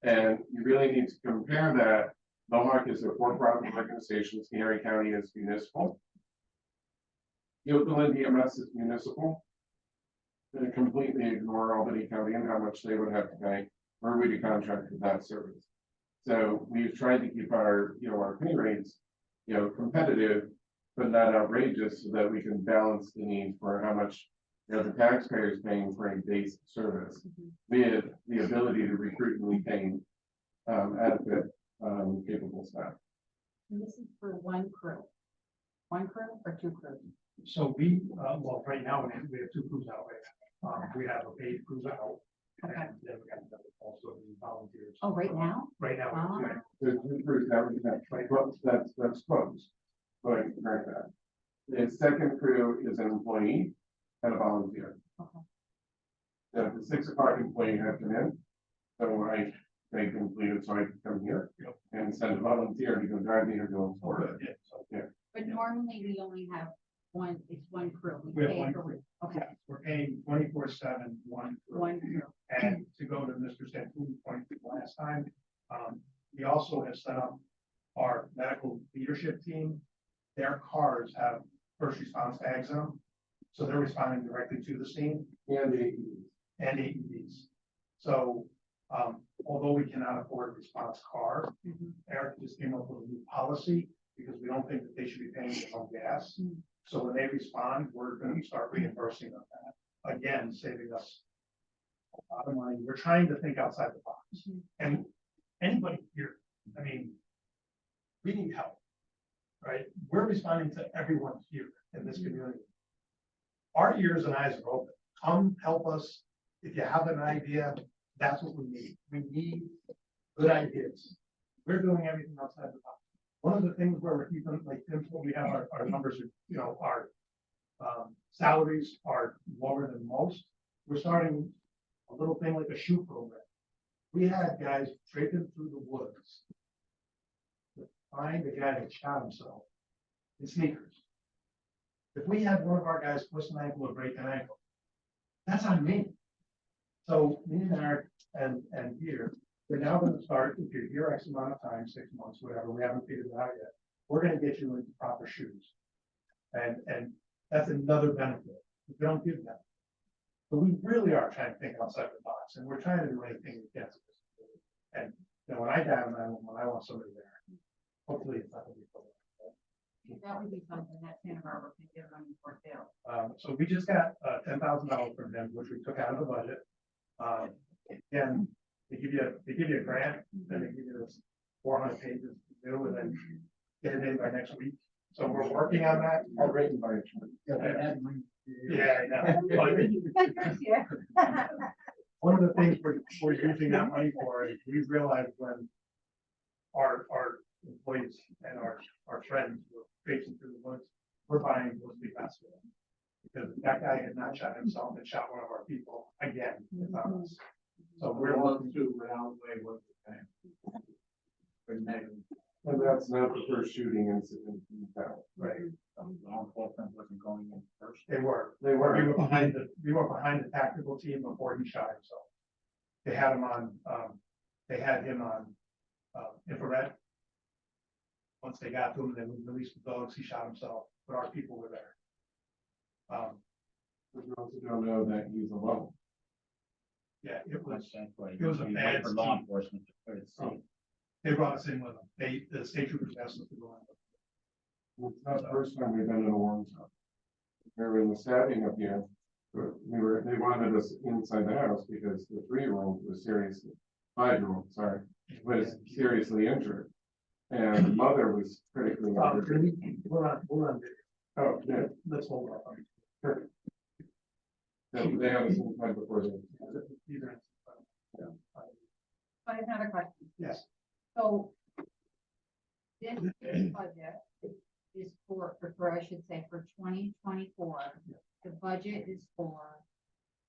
And you really need to compare that. Mohawk is a for-profit organization, Schoharie County is municipal. Yokoland EMS is municipal. They completely ignore Albany County and how much they would have to pay were we to contract for that service. So we've tried to keep our, our pay rates, competitive, but not outrageous, so that we can balance the need for how much, the taxpayer is paying for a base service with the ability to recruit and retain adequate, capable staff. and this is for one crew or two crews? So we, right now, we have 2 crews out right now. We have a paid crews out. Okay. And then we got also the volunteers. Oh, right now? Right now. Ah. we're doing- There's two crews now, that's closed. Going very bad. The second crew is an employee and a volunteer. Okay. The 6 o'clock employee had come in, so I made them completed so I could come here and send a volunteer to go drive me here going forward. Yeah, so, But normally we only have it's one crew. We have pay one for- crew. Okay, We're paying 24/7, one crew. one crew. And to go to Mr. Stanton's point last time, we also have set up our medical leadership team. Their cars have first response tags in them, so they're responding directly to the scene And the and AEDs. So, although we cannot afford a response car, Mhm. Eric just came up with a new policy because we don't think that they should be paying their own gas. Mm. So when they respond, we're going to start reimbursing them that, again, saving us a lot of money. We're trying to think outside the box. Mhm. And anybody here, I mean, we need help, right? We're responding to everyone here in this community. Our ears and eyes are open. Come help us. If you have an idea, that's what we need. We need good ideas. We're doing everything outside the box. One of the things where we're keeping, like, we have our numbers, our salaries are lower than most. We're starting a little thing like a shoe program. We had guys traipsing through the woods to find a guy that shot himself in sneakers. If we had one of our guys twist an ankle or break an ankle, that's on me. So me and Eric and Peter, we're now gonna start, if you're here X amount of time, 6 months, whatever, we haven't figured it out yet. We're gonna get you into proper shoes. And that's another benefit. We don't give that. But we really are trying to think outside the box, and we're trying to do anything we can. And, you know, when I die, when I want somebody there, hopefully it's not gonna be. That would be something that Santa Barbara could give money for too. So we just got $10,000 from them, which we took out of the budget. Again, they give you a grant, then they give you this 400 pages to do, and then get it in by next week. So we're working on that. Already by next week. Yeah, I know. Yeah. One of the things we're using that money for is we realized when our employees and our friends were facing through the woods, we're buying mostly faster. Because that guy had not shot himself and shot one of our people again. It's on us. So we're looking to without way what the time. And that's not the first shooting incident in town. Right. Law enforcement wasn't going in first. They were we were behind the tactical team before he shot himself. They had him on, infrared. Once they got to him, then we released the dogs, he shot himself, but our people were there. But you also don't know that he's alone. Yeah, it was, That's why it was a we wait bad for law team. enforcement to put it safe. They brought us in with them. The state troopers asked us to go in. It's not the first time we've been in a war zone. During the stabbing up here, they wanted us inside the house because the 3-year-old was seriously, 5-year-old, sorry, was seriously injured. And the mother was critically injured. We're on video. Oh, yeah, Let's hold up. perfect. They had us inside before they. I have another question. Yes, So this budget is for, I should say, for 2024. The budget is for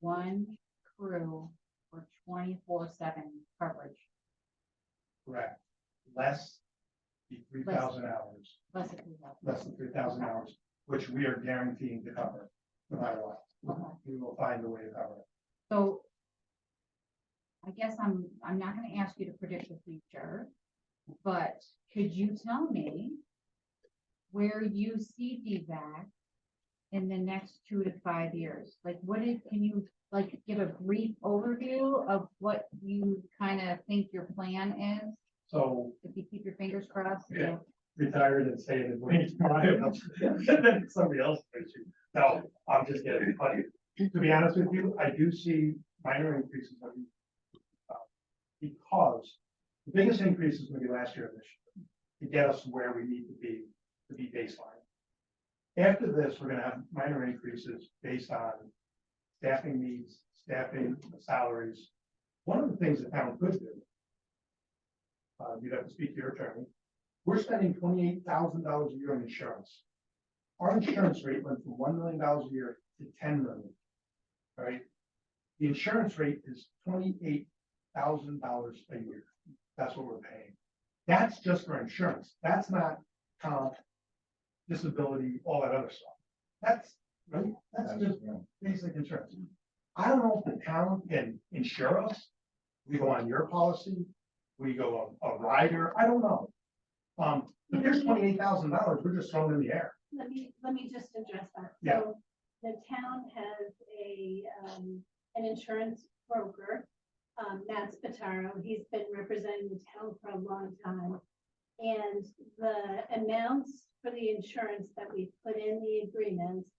one crew for 24/7 coverage, correct. Less the 3,000 hours, less than 3,000. less than 3,000 hours, which we are guaranteeing to cover, no matter what. Okay. We will find a way to cover it. So I guess I'm not gonna ask you to predict the future, but could you tell me where you see DVAC in the next 2 to 5 years? Like, can you like give a brief overview of what you kind of think your plan is? So If you keep your fingers crossed. Yeah. Retired and staying in Wayne. Somebody else. No, I'm just kidding. But to be honest with you, I do see minor increases. Because the biggest increase is going to be last year and this year to get us where we need to be baseline. After this, we're going to have minor increases based on staffing needs, staffing salaries. One of the things the town could do, you'd have to speak to your attorney. We're spending $28,000 a year on insurance. Our insurance rate went from $1 million a year to $10 million. Right? The insurance rate is $28,000 a year. That's what we're paying. That's just for insurance. That's not comp, disability, all that other stuff. That's right. That's just basic insurance. I don't know if the town can insure us. We go on your policy. We go a rider. I don't know. But there's $28,000. We're just throwing in the air. Let me just address that. Yeah. So the town has an insurance broker, Matt Spataro. He's been representing the town for a long time. And the amounts for the insurance that we put in the agreements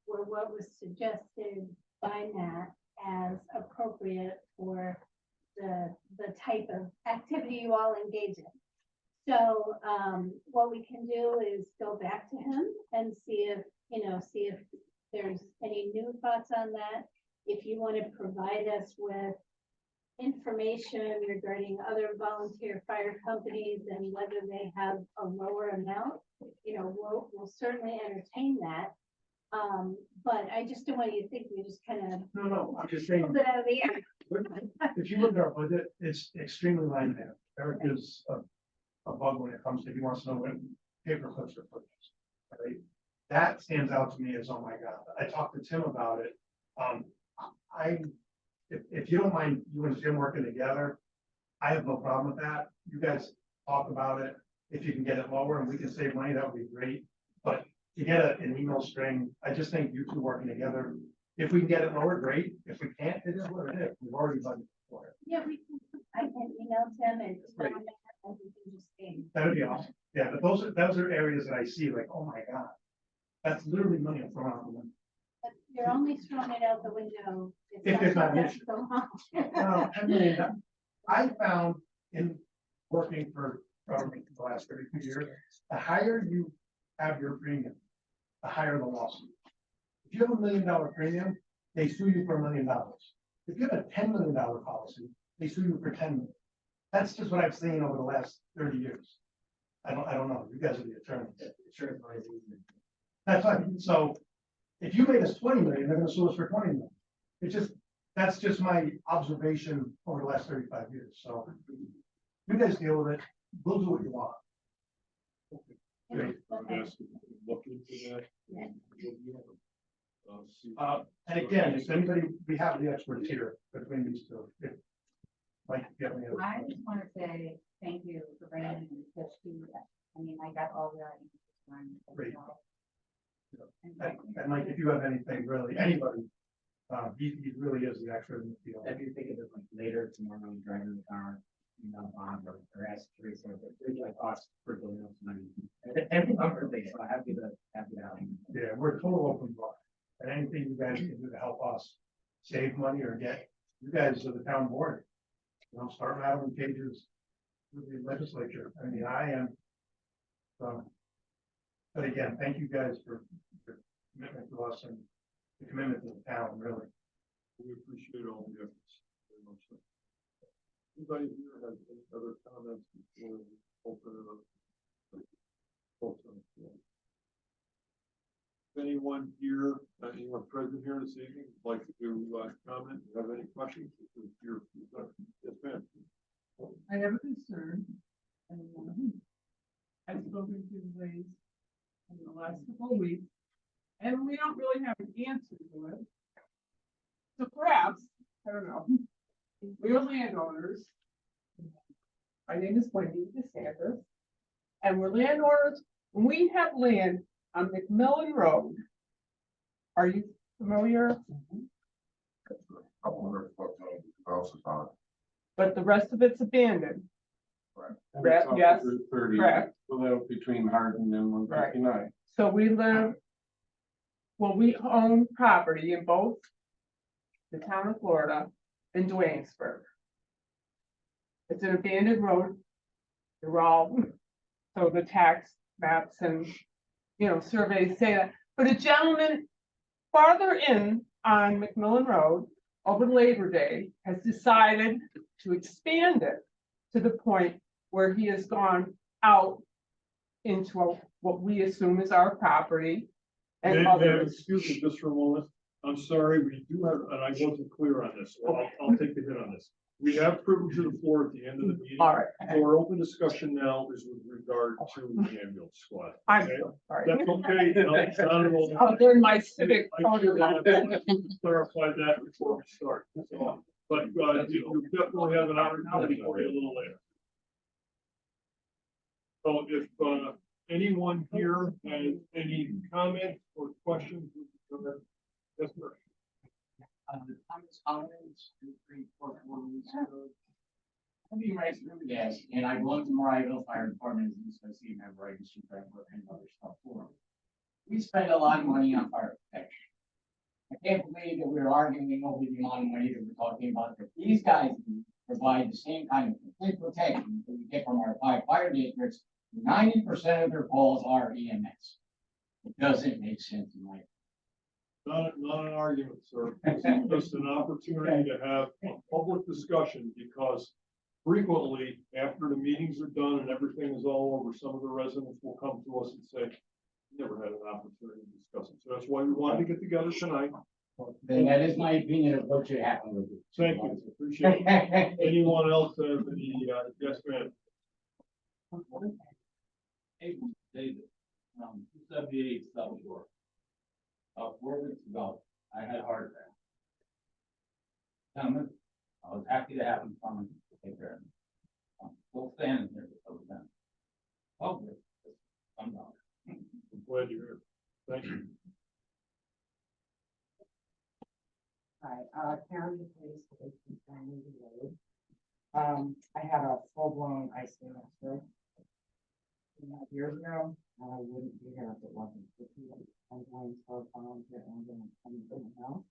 were what was suggested by Matt as appropriate for the type of activity you all engage in. So what we can do is go back to him and see if there's any new thoughts on that. If you want to provide us with information regarding other volunteer fire companies and whether they have a lower amount, we'll certainly entertain that. But I just don't want you to think we just kind of No, I'm just saying. pulled it out of the air. If you look at our budget, it's extremely line item. Eric is a bug when it comes to, he wants to know when paper clips are purchased. Right? That stands out to me as, oh my God. I talked to Tim about it. If you don't mind, you and Jim working together, I have no problem with that. You guys talk about it. If you can get it lower and we can save money, that would be great. But to get an email string, I just think you two working together, if we can get it lower, great. If we can't, it is what it is. We've already budgeted for it. Yeah, I can email Tim and. Great. And we can just see. That would be awesome. Yeah, but those are areas that I see like, oh my God. That's literally money I'm throwing out the window. But you're only throwing it out the window. If there's not an that's issue. the law. I mean, I found in working for government for the last 32 years, the higher you have your premium, the higher the lawsuit. If you have $1 million premium, they sue you for $1 million. If you have a $10 million policy, they sue you for 10 million. That's just what I've seen over the last 30 years. I don't know. You guys are the attorneys. Sure. It's easy. That's fine. So if you made us 20 million, they're gonna sue us for 20 million. It's just, that's just my observation over the last 35 years. So you guys deal with it. We'll do what you want. Great. Okay. Ask if you can look into that. Yeah. See- And again, if anybody, we have the experts here between these two. If, Mike, you have any other? I just want to say thank you for bringing this to, I mean, I got all that. Great. And Mike, if you have anything, really, anybody, he really is the expert in the field. If you think of it like later tomorrow, I'm driving the car, you know, or ask Teresa, but there's like cost for doing this money. Every birthday, so happy to have. Yeah, we're a total open book. And anything you guys can do to help us save money or get, you guys are the town board. You know, start rattling cages with the legislature. I mean, I am. But again, thank you guys for your commitment to us and the commitment to the town, really. We appreciate all the efforts. Very much so. Anybody here has any other comments before we open it up? Folks on the floor. Anyone here, anyone present here this evening would like to comment, have any questions? Yes, ma'am. I have a concern. And I've spoken to the ways in the last couple of weeks, and we don't really have an answer to it. So perhaps, I don't know, we're landowners. My name is Wendy DeSantis, and we're landowners. We have land on McMillan Road. Are you familiar? But the rest of it's abandoned. Correct, yes, correct. Between Hardin and 159. So we live, well, we own property in both the town of Florida and Duanesburg. It's an abandoned road. They're all, so the tax maps and, you know, surveys say that. But a gentleman farther in on McMillan Road over Labor Day has decided to expand it to the point where he has gone out into what we assume is our property. And others. Excuse me just for a moment. I'm sorry, we do have, and I wasn't clear on this, so I'll take the hit on this. We have privilege of the floor at the end of the meeting. All right. So our open discussion now is with regard to the ambulance squad. I'm Okay? sorry. That's okay. No, it's not at all. Oh, they're my civic. I should have clarified that before we start. So, but you definitely have an opportunity for you a little later. So if anyone here has any comments or questions, yes, sir. Thomas Collins, 234 weeks ago. I'm being raised through the gas, and I belong to Mariahville Fire Department, as you see, member, I just work and other stuff for them. We spend a lot of money on fire protection. I can't believe that we're arguing over the amount of money that we're talking about, that these guys provide the same kind of complete protection that we get from our 5 fire districts. 90% of their calls are EMS. It doesn't make sense in my. Not an argument, sir. It's just an opportunity to have a public discussion, because frequently, after the meetings are done and everything is all over, some of the residents will come to us and say, never had an opportunity to discuss it. So that's why we wanted to get together tonight. Then that is my opinion of what should happen with it. Thank you, appreciate it. Anyone else have any, yes, ma'am? April David, 278 South Shore. 4 weeks ago, I had a heart attack. Gentlemen, I was happy to have him come and take care of me. still standing here because of them. Oh, good. I'm not. I'm glad you're here. Thank you. Hi, County Police Station, Sandy Road. I had a full-blown ice cream accident 2.5 years ago, and I wouldn't be here if it wasn't for people. I'm going to volunteer and then I'm coming out.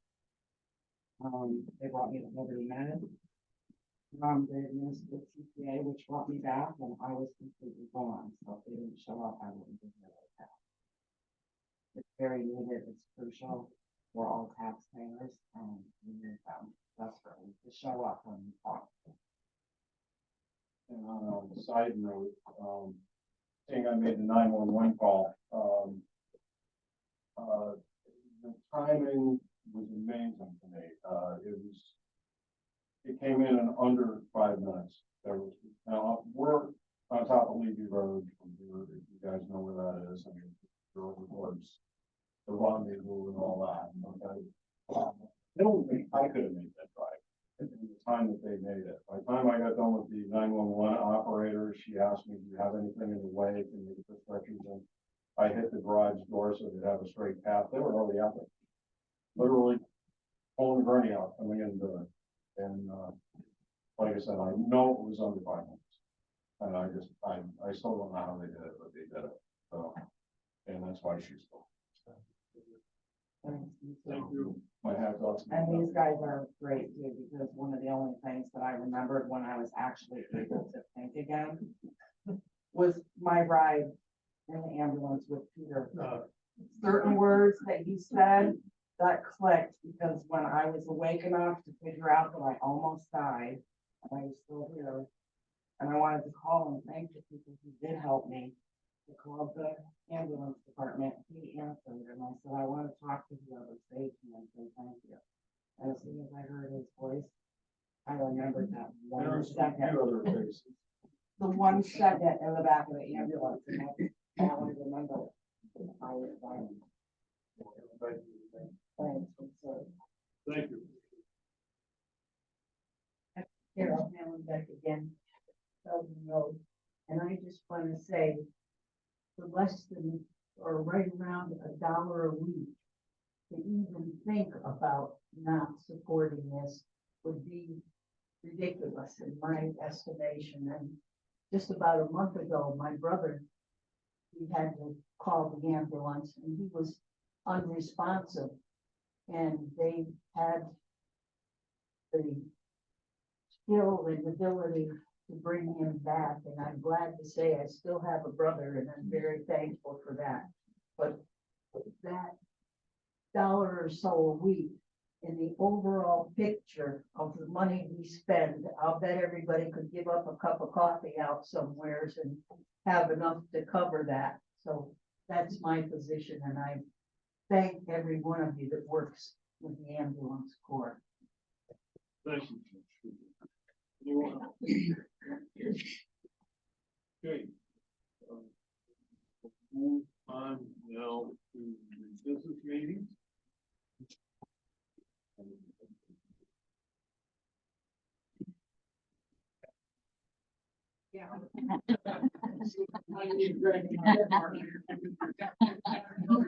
They brought me to Liberty Med. They administered CPA, which brought me back, and I was completely gone, so if they didn't show up, I wouldn't be here like that. It's very needed, it's crucial. We're all taxpayers, and we need them desperately to show up when we talk. And on a side note, saying I made the 911 call, the timing was amazing to me. It came in under 5 minutes. Now, we're on top of Levy Road, if you guys know where that is, and go towards the rendezvous and all that. Okay. I don't think I could have made that drive in the time that they made it. By the time I got done with the 911 operator, she asked me, do you have anything in the way? Can you get the stretchers in? I hit the garage door so they'd have a straight path. They were already out there. Literally pulling the gurney out, coming in the door. And like I said, I know it was under 5 minutes. And I still don't know how they did it, but they did it. So, and that's why she's still. Thank you. My hat's off. And these guys are great too, because one of the only things that I remembered when I was actually able to think again was my ride in the ambulance with Peter. Certain words that he said that clicked, because when I was awake enough to figure out that I almost died, and I was still here, and I wanted to call and thank the people who did help me. I called the ambulance department, he answered, and I said, I want to talk to whoever saved me and say thank you. And as soon as I heard his voice, I remembered that one second. The 1 second in the back of the ambulance, and that's all I remember. I was dying. Thanks, so. Thank you. Carol Hallenbeck again, Sheldon Road, and I just want to say, for less than, or right around $1 a week, to even think about not supporting this would be ridiculous in my estimation. And just about a month ago, my brother, he had to call the ambulance, and he was unresponsive, and they had the skill and ability to bring him back, and I'm glad to say I still have a brother, and I'm very thankful for that. But that $1 or so a week in the overall picture of the money we spend, I'll bet everybody could give up a cup of coffee out somewheres and have enough to cover that. So that's my position, and I thank every one of you that works with the ambulance corps. Thank you. Anyone else? Okay. We'll move on now to the business meeting. Yeah.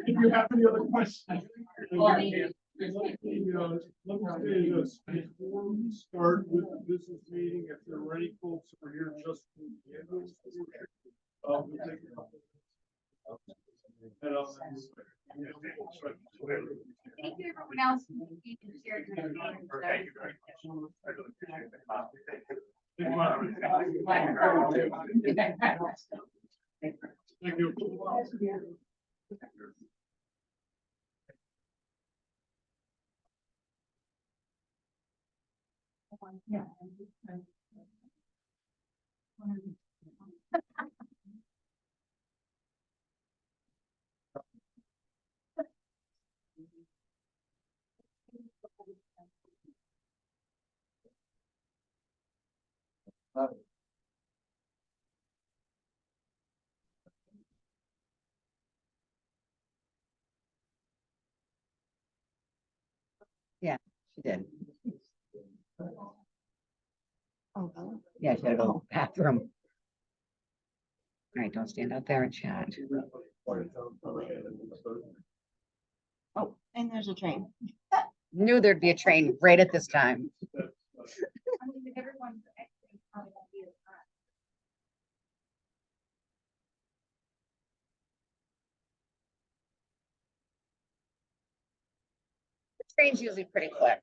You have any other questions? Let me say this, before we start with the business meeting, if there are any folks who are here just for the ambulance portion, we'll take it up. And Thank you, everyone else. You can share it. Thank you very much. I really appreciate the coffee. Thank you. Yeah. Yeah, she did. Oh, Yeah, she had to go to the bathroom. right, don't stand out there and chat. Oh, and there's a train. Knew there'd be a train right at this time. The train's usually pretty quick.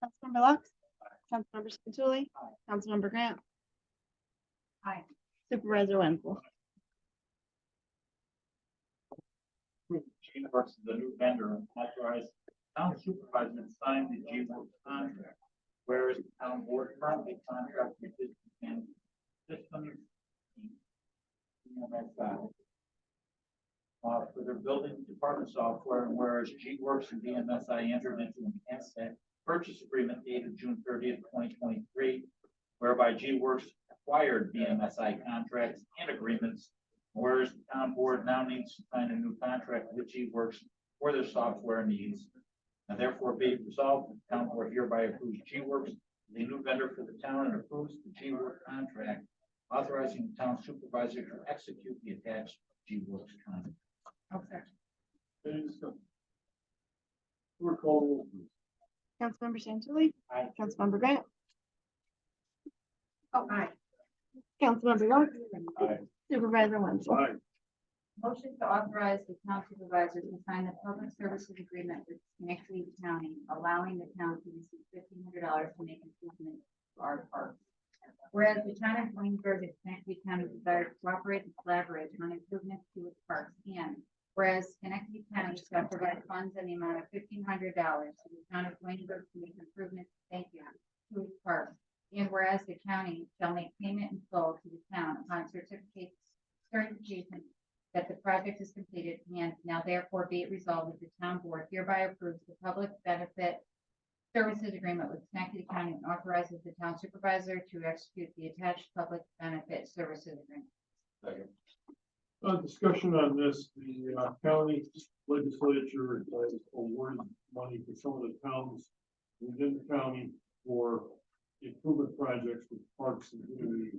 Councilmember Lux. Councilmember Spituli. Councilmember Grant. Aye. Supervisor Wenzel. Gene Works is the new vendor and authorize town supervisor to sign the Gene Works contract. Whereas the town board currently contracts with this and systems. For their building department software, and whereas G Works and DMSI entered into an asset purchase agreement dated June 30th, 2023, whereby G Works acquired DMSI contracts and agreements. Whereas the town board now needs to sign a new contract with G Works for their software needs. And therefore be it resolved, the town board hereby approves G Works as a new vendor for the town and approves the G Works contract, authorizing the town supervisor to execute the attached G Works contract. Okay. Any discussion? Clerk call the roll, please. Councilmember Santilli. Aye. Councilmember Grant. Oh, aye. Councilmember Lux. Aye. Supervisor Wenzel. Aye. Motion to authorize the town supervisor to sign the public services agreement with Schenectady County, allowing the town to receive $1,500 to make improvements to our parks. Whereas the town of Williamsburg and Schenectady County desire to cooperate and collaborate on improvements to its parks, and whereas Schenectady County shall provide funds in the amount of $1,500 to the town of Williamsburg to make improvements, thank you, to its parks. And whereas the county shall make payment in full to the town upon certification that the project is completed, and now therefore be it resolved that the town board hereby approves the public benefit services agreement with Schenectady County and authorizes the town supervisor to execute the attached public benefit services agreement. Discussion on this, the county legislature has awarded money to some of the towns within the county for improvement projects with parks and community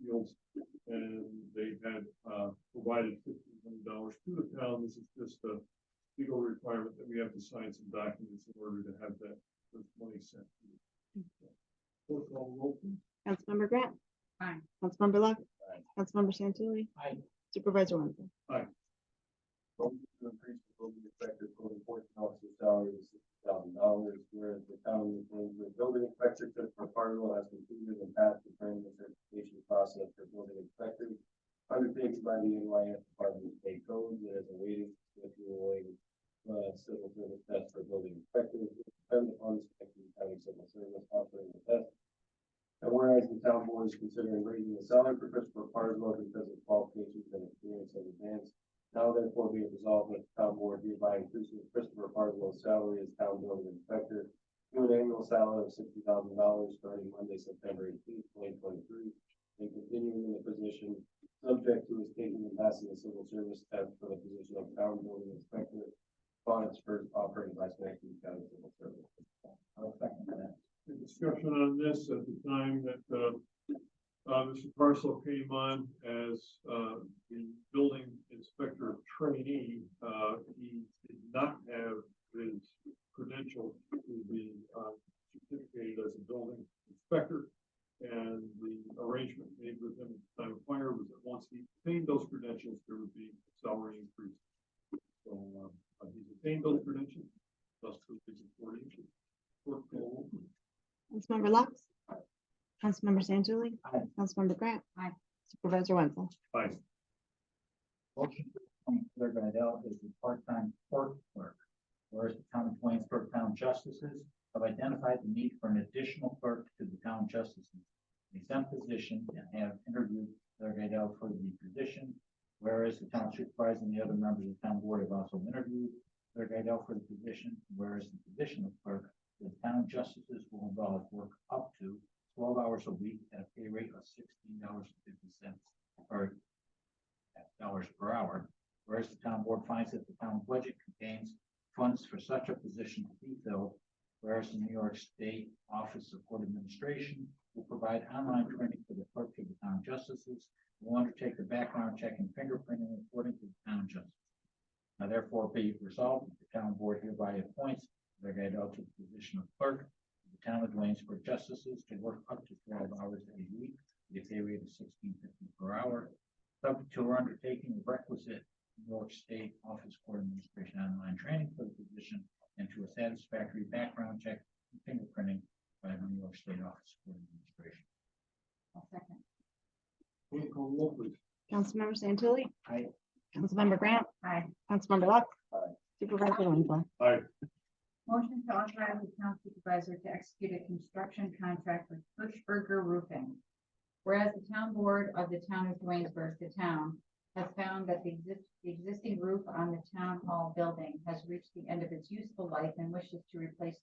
fields. And they had provided $1,500 to the town. This is just a legal requirement that we have to sign some documents in order to have that money sent. Clerk call the roll, please. Councilmember Grant. Aye. Councilmember Lux. Aye. Councilmember Santilli. Aye. Supervisor Wenzel. Motion to increase the building inspector code enforcement officer salary to $60,000, whereas the county of the building inspector Christopher Fargo has completed and passed the training and certification process for building inspectors undertaken by the NYS Department of State Codes and is awaiting scheduling civil service test for building inspectors. Depends upon the Schenectady County Civil Service offering the whereas the town board is considering raising the salary for Christopher Parslow because of qualifications and experience in advance. Now therefore be it resolved that the town board hereby increases Christopher Parslow's salary as town building inspector to an annual salary of $60,000 starting Monday, September 18th, 2023, and continuing in the position subject to his taking and passing the civil service test for the position of town building inspector upon its first operating by Schenectady County Civil Service. I'll second that. The discussion on this at the time that, Mr. Parcel came on as, the building inspector trainee, he did not have his credential to be, certificated as a building inspector. And the arrangement made with him at the time of fire was that once he obtained those credentials, there would be a salary increase. So, he's attained those credentials, thus he's reporting to court. Councilmember Lux. Councilmember Santilli. Aye. Councilmember Grant. Aye. Supervisor Wenzel. Aye. Motion to appoint Claire Vidal as the part-time court clerk. Whereas the town of Waynesburg Town Justices have identified the need for an additional clerk to the town justices exempt position and have interviewed Claire Vidal for the position. Whereas the town supervisor and the other members of the town board have also interviewed Claire Vidal for the position. Whereas the position of clerk, the town justices will involve work up to 12 hours a week at a pay rate of $16.50 or dollars per hour. Whereas the town board finds that the town budget contains funds for such a position to be filled. Whereas the New York State Office of Court Administration will provide online training for the clerk of the town justices, will undertake the background check and fingerprinting according to the town justice. Now therefore be it resolved, that the town board hereby appoints Claire Vidal to the position of clerk of the town of Waynesburg justices to work up to 12 hours a week at a pay rate of $16.50 per hour, subject to her undertaking the requisite New York State Office of Court Administration online training for the position and to a satisfactory background check and fingerprinting by the New York State Office of Court Administration. I'll second. Roll call roll, please. Councilmember Santilli. Aye. Councilmember Grant. Aye. Councilmember Lux. Aye. Supervisor Wenzel. Aye. Motion to authorize the town supervisor to execute a construction contract with Hirschberger Roofing. Whereas the town board of the town of Waynesburg, the town, has found that the existing roof on the town hall building has reached the end of its useful life and wishes to replace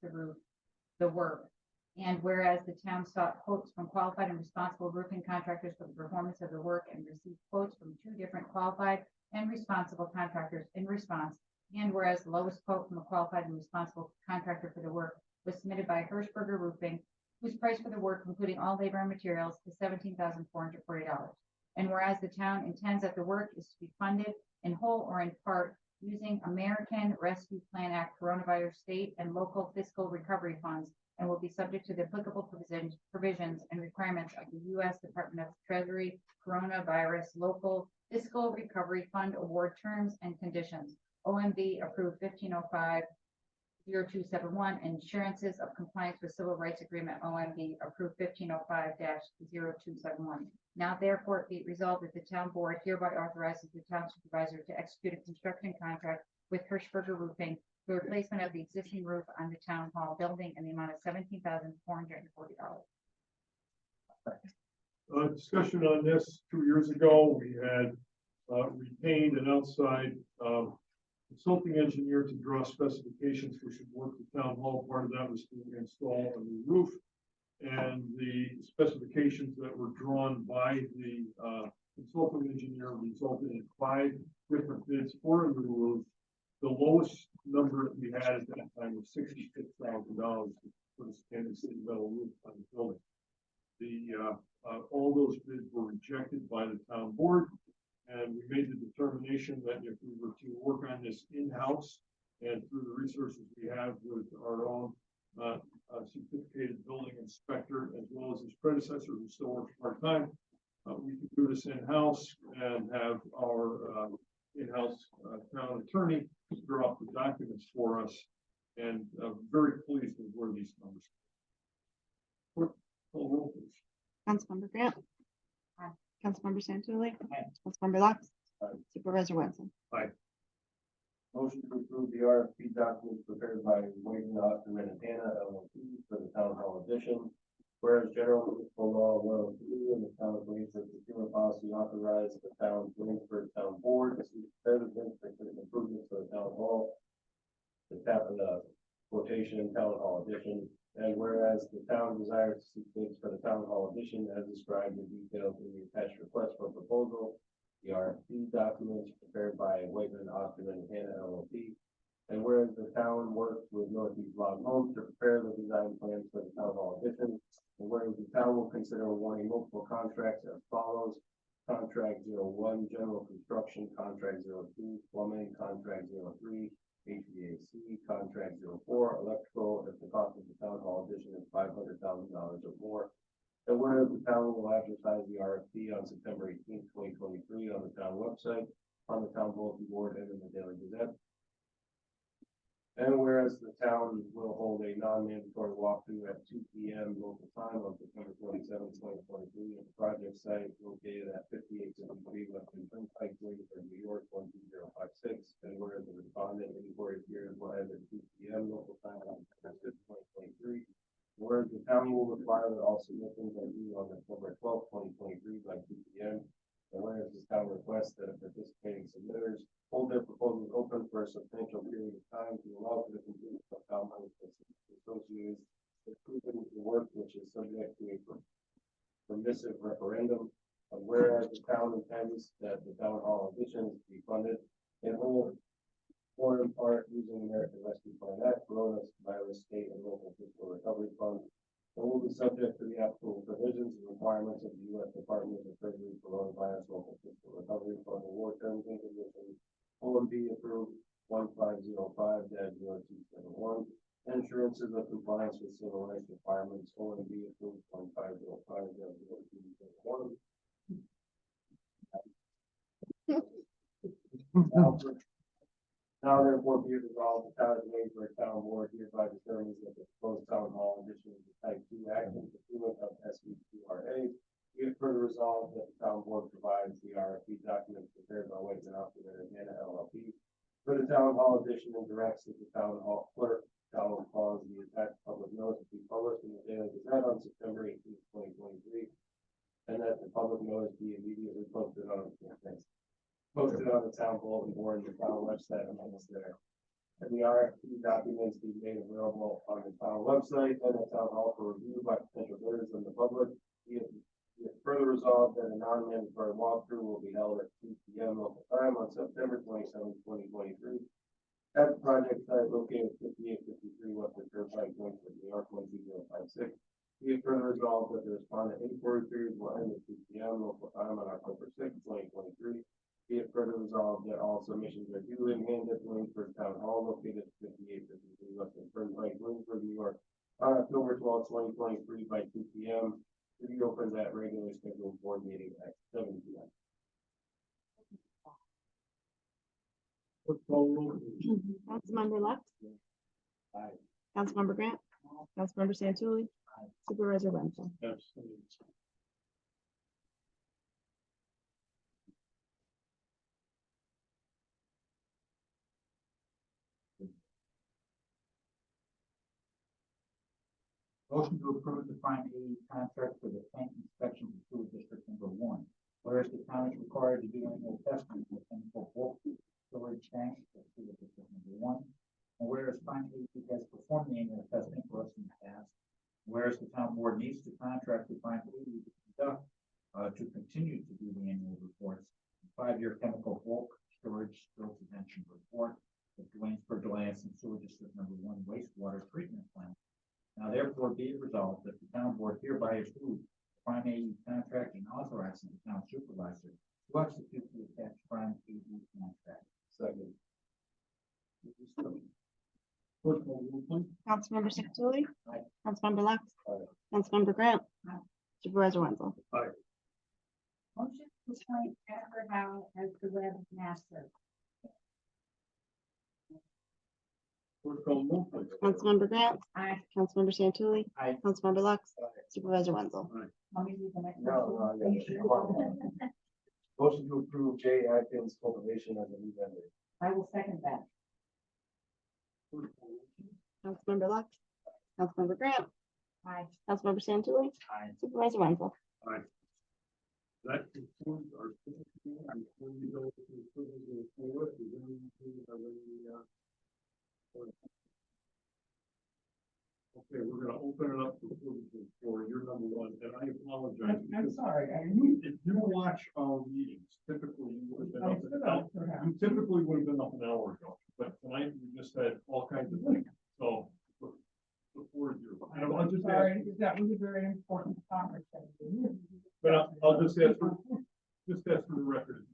the work. And whereas the town sought quotes from qualified and responsible roofing contractors for the performance of the work and received quotes from 2 different qualified and responsible contractors in response. And whereas the lowest quote from a qualified and responsible contractor for the work was submitted by Hirschberger Roofing, whose price for the work, including all labor and materials, is $17,440. And whereas the town intends that the work is to be funded in whole or in part using American Rescue Plan Act coronavirus state and local fiscal recovery funds and will be subject to the applicable provisions and requirements of the U.S. Department of Treasury Coronavirus Local Fiscal Recovery Fund award terms and conditions. OMB approved 1505-0271, insurances of compliance with civil rights agreement. OMB approved 1505-0271. Now therefore be it resolved that the town board hereby authorizes the town supervisor to execute a construction contract with Hirschberger Roofing for replacement of the existing roof on the town hall building in the amount of $17,440. Discussion on this 2 years ago, we had, retained an outside, consulting engineer to draw specifications for some work at town hall. Part of that was to install a new roof. And the specifications that were drawn by the consulting engineer resulted in 5 different bids for a new roof. The lowest number that we had at that time was $66,000 for the standard city metal roof on the building. All those bids were rejected by the town board. And we made the determination that if we were to work on this in-house and through the resources we have with our own certificated building inspector, as well as his predecessor who still works part-time, we could do this in-house and have our in-house town attorney draw up the documents for us. And very pleased with where these numbers are. Call roll, please. Councilmember Grant. Aye. Councilmember Santilli. Aye. Councilmember Lux. Aye. Supervisor Wenzel. Motion to approve the RFP documents prepared by White and Renatana LLP for the town hall addition. Whereas general municipal law 103 in the town of Williamsburg procurement policy authorized the town of Williamsburg Town Board to seek president for certain improvements to the town hall. The quotation town hall addition, and whereas the town desires to seek bids for the town hall addition as described in detail in the attached request for proposal. The RFP documents prepared by Whiteman, Austin, and Hannah LLP. And whereas the town works with Northeast Log Homes to prepare the design plans for the town hall addition. And whereas the town will consider awarding multiple contracts as follows. Contract 01, general construction, contract 02, plumbing, contract 03, HVAC, contract 04, electrical, if the cost of the town hall addition is $500,000 or more. And whereas the town will advertise the RFP on September 18th, 2023 on the town website, on the town bulletin board, and in the Daily Gazette. And whereas the town will hold a non-mandatory walkthrough at 2 p.m. local time on September 27th, 2023 at the project site located at 5873 Western Turnpike, Williamsburg, New York, 12056. And whereas the respondent inquiry period will end at 2 p.m. local time on September 5th, 2023. Whereas the town will require that all submissions are due on October 12th, 2023 by 2 p.m. And whereas this town requests that participating submitters hold their proposals open for a substantial period of time to allow for the completion of town money associated with the work which is subject to a permissive referendum. And whereas the town intends that the town hall addition is to be funded in whole or in part using American Rescue Plan Act, coronavirus state and local fiscal recovery funds, and will be subject to the applicable provisions and requirements of the U.S. Department of Treasury coronavirus local fiscal recovery fund award terms and conditions. OMB approved 1505-0271. Insurances of compliance with civil rights requirements. OMB approved 1505-0271. Now therefore be it resolved, the town of Williamsburg Town Board hereby determines that the proposed town hall addition is a type 2 action pursuant of SB2RA. Be it further resolved that the town board provides the RFP documents prepared by Whiteman, Austin, and Hannah LLP for the town hall addition and directs that the town hall clerk shall cause the attached public notice to be published in the Daily Gazette on September 18th, 2023, and that the public notice be immediately posted on the town bulletin board and the town website and it's there. And the RFP documents be made available on the town website and the town hall for review by potential bidders and the public. Be it further resolved that a non-mandatory walkthrough will be held at 2 p.m. local time on September 27th, 2023 at the project site located at 5853 Western Turnpike, Williamsburg, New York, 12056. Be it further resolved that the respondent inquiry period will end at 2 p.m. local time on October 6th, 2023. Be it further resolved that all submissions are duly in hand at Williamsburg Town Hall located at 5853 Western Turnpike, Williamsburg, New York, on October 12th, 2023 by 2 p.m. to be opened at regularly scheduled board meeting at 7 p.m. Councilmember Lux. Aye. Councilmember Grant. Councilmember Santulli. Supervisor Wenzel. Absolutely. Motion to approve the prime aid contract for the tank inspection for sewer district number 1. Whereas the town is required to do annual testing of chemical bulk storage tanks for sewer district number 1. And whereas prime aid has performed the annual testing for us in the past. Whereas the town board needs to contract with prime aid to conduct, to continue to do the annual reports, 5-year chemical bulk storage spill prevention report of Dwaynesburg, Delancey, and sewer district number 1 wastewater treatment plant. Now therefore be it resolved that the town board hereby approves the prime aid contract and authorizing the town supervisor to execute the attached prime aid contract. Second. Councilmember Santulli. Aye. Councilmember Lux. Aye. Councilmember Grant. Aye. Supervisor Wenzel. Motion to appoint Jennifer Howe as the webmaster. Councilmember Grant. Aye. Councilmember Santulli. Aye. Councilmember Lux. Aye. Supervisor Wenzel. Want me to do the next No, one? Motion to approve Jay Atkins cultivation as a new vendor. I will second that. Councilmember Lux. Councilmember Grant. Aye. Councilmember Santilli, Aye. Supervisor Wenzel. That concludes our. Before we go to the privilege of the floor, is there anything have any, Okay, we're gonna open it up for privilege of the floor. You're number one, and I apologize. I'm sorry, If you watch our meetings, typically you would have been up an hour. You typically would have been up an hour ago, but tonight we just had all kinds of things, so. The floor is yours. And I'll just ask, sorry, because that was a very important conversation. but I'll just ask for the record.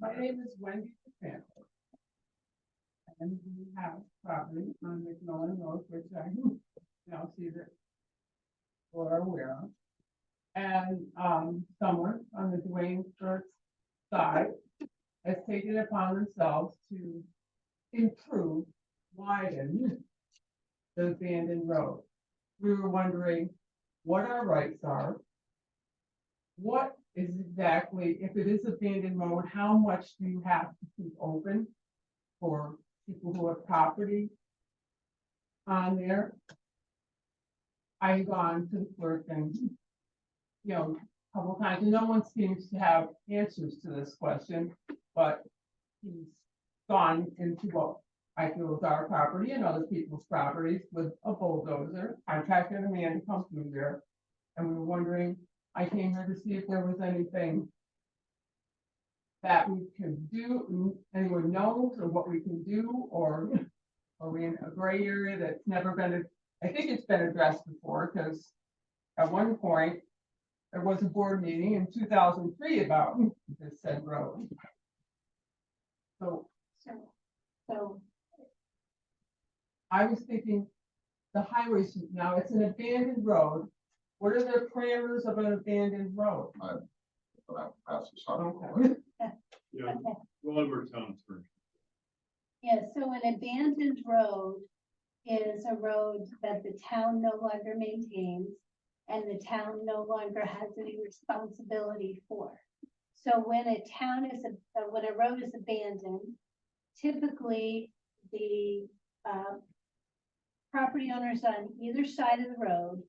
My name is Wendy DeSanto. And we have property on McMillan Road, which I now see that we're aware of. And, someone on the Dwayne Church side has taken it upon themselves to improve, widen the abandoned road. We were wondering what our rights are. What is exactly, if it is abandoned road, how much do you have to keep open for people who have property on there? I've gone to the clerk and, a couple of times, and no one seems to have answers to this question, but he's gone into what I feel is our property and other people's properties with a bulldozer. I contracted a man to come through there, and we were wondering, I came here to see if there was anything that we can do, anyone knows, or what we can do, or are we in a gray area that's never been, I think it's been addressed before, because at one point, there was a board meeting in 2003 about this said road. So I was thinking, the highways, now it's an abandoned road. What are the parameters of an abandoned road? But I pass this on. Okay. Yeah, well, we're town attorney. Yeah, so an abandoned road is a road that the town no longer maintains and the town no longer has any responsibility for. So when a road is abandoned, typically the property owners on either side of the road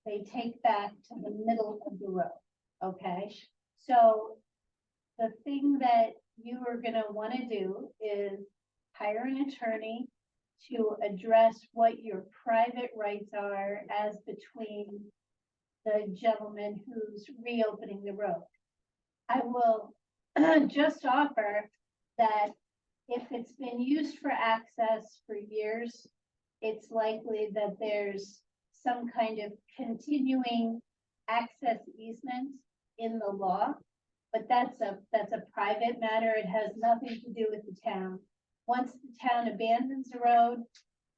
they take back to the middle of the road, okay? So the thing that you are gonna wanna do is hire an attorney to address what your private rights are as between the gentleman who's reopening the road. I will just offer that if it's been used for access for years, it's likely that there's some kind of continuing access easement in the law, but that's a private matter. It has nothing to do with the town. Once the town abandons the road,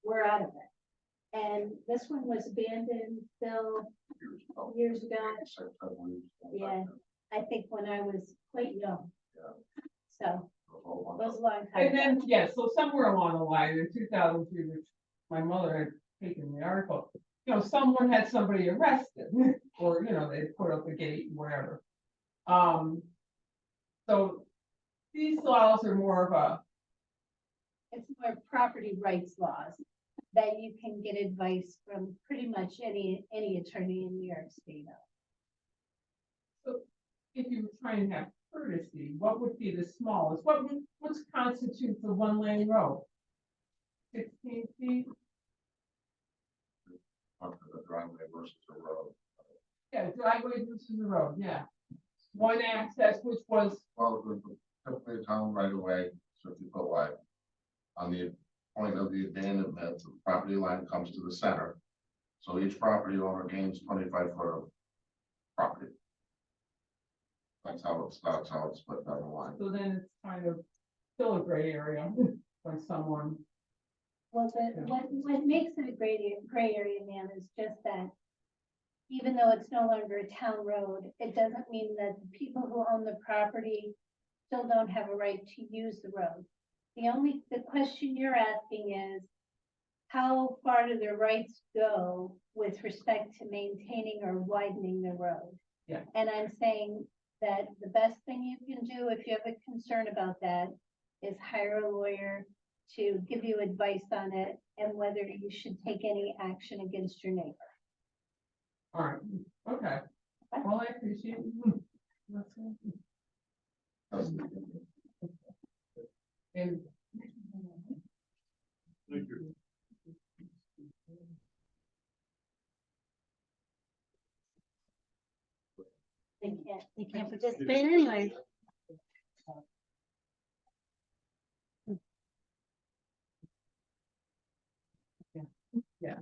we're out of it. And this one was abandoned, Bill, years ago. Yeah, I think when I was quite young. So, it was a long time. And then, so somewhere along the line in 2003, which my mother had taken the article, someone had somebody arrested or, they put up a gate and wherever. So these laws are more of it's more property rights laws that you can get advice from pretty much any attorney in New York State. So if you were trying to have courtesy, what would be the smallest? What constitutes a one-lane road? 16 feet? The driveway versus the road. Yeah, driveway versus the road, yeah. One access, which was, Well, typically a town right away, 50-foot wide. On the point of the abandonment, the property line comes to the center. So each property owner gains 25 foot of property. That's how it's split down the line. so then it's kind of still a gray area when someone, Well, what makes it a gray area, man, is just that even though it's no longer a town road, it doesn't mean that the people who own the property still don't have a right to use the road. The question you're asking is, how far do their rights go with respect to maintaining or widening the road? Yeah. And I'm saying that the best thing you can do if you have a concern about that is hire a lawyer to give you advice on it and whether you should take any action against your neighbor. All right, okay. Well, I appreciate it. And Thank you. They can't participate anyway. yeah.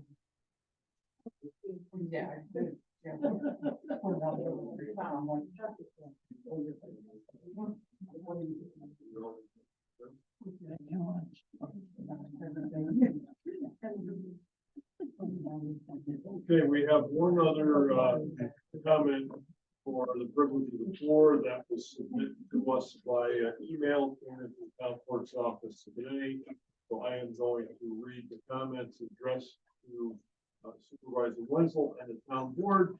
Okay, we have one other, comment for the privilege of the floor that was submitted to us by email from the town clerk's office today. So I am going to read the comments addressed to Supervisor Wenzel and the town board.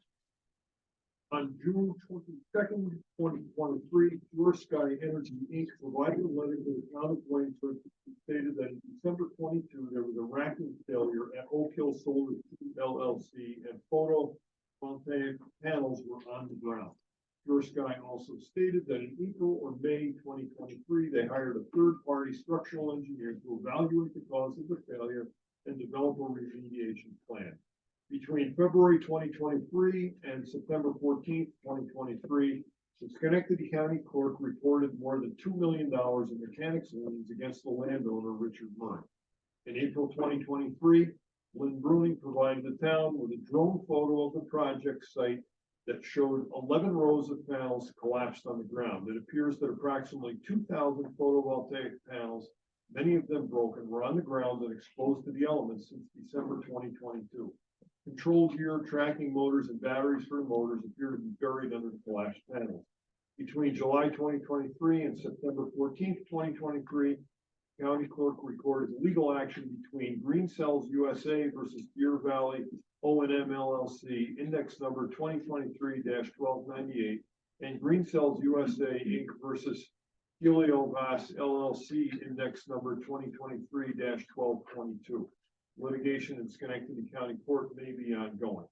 On June 22nd, 2023, Pure Sky Energy Inc. provided a letter to the town of Waynesburg stated that in December 22, there was a racking failure at Oak Hill Solar 2 LLC and photovoltaic panels were on the ground. Pure Sky also stated that in April or May 2023, they hired a third-party structural engineer to evaluate the cause of the failure and develop a remediation plan. Between February 2023 and September 14th, 2023, the Schenectady County Clerk reported more than $2 million in mechanics liens against the landowner, Richard Murray. In April 2023, Lynn Bruning provided the town with a drone photo of the project site that showed 11 rows of panels collapsed on the ground. It appears that approximately 2,000 photovoltaic panels, many of them broken, were on the ground and exposed to the elements since December 2022. Control gear, tracking motors, and batteries for the motors appear to be buried under the collapsed panels. Between July 2023 and September 14th, 2023, County Clerk recorded legal action between Green Cells USA versus Deer Valley O&M LLC, index number 2023-1298, and Green Cells USA Inc. versus Heliovas LLC, index number 2023-1222. Litigation in Schenectady County Court may be ongoing.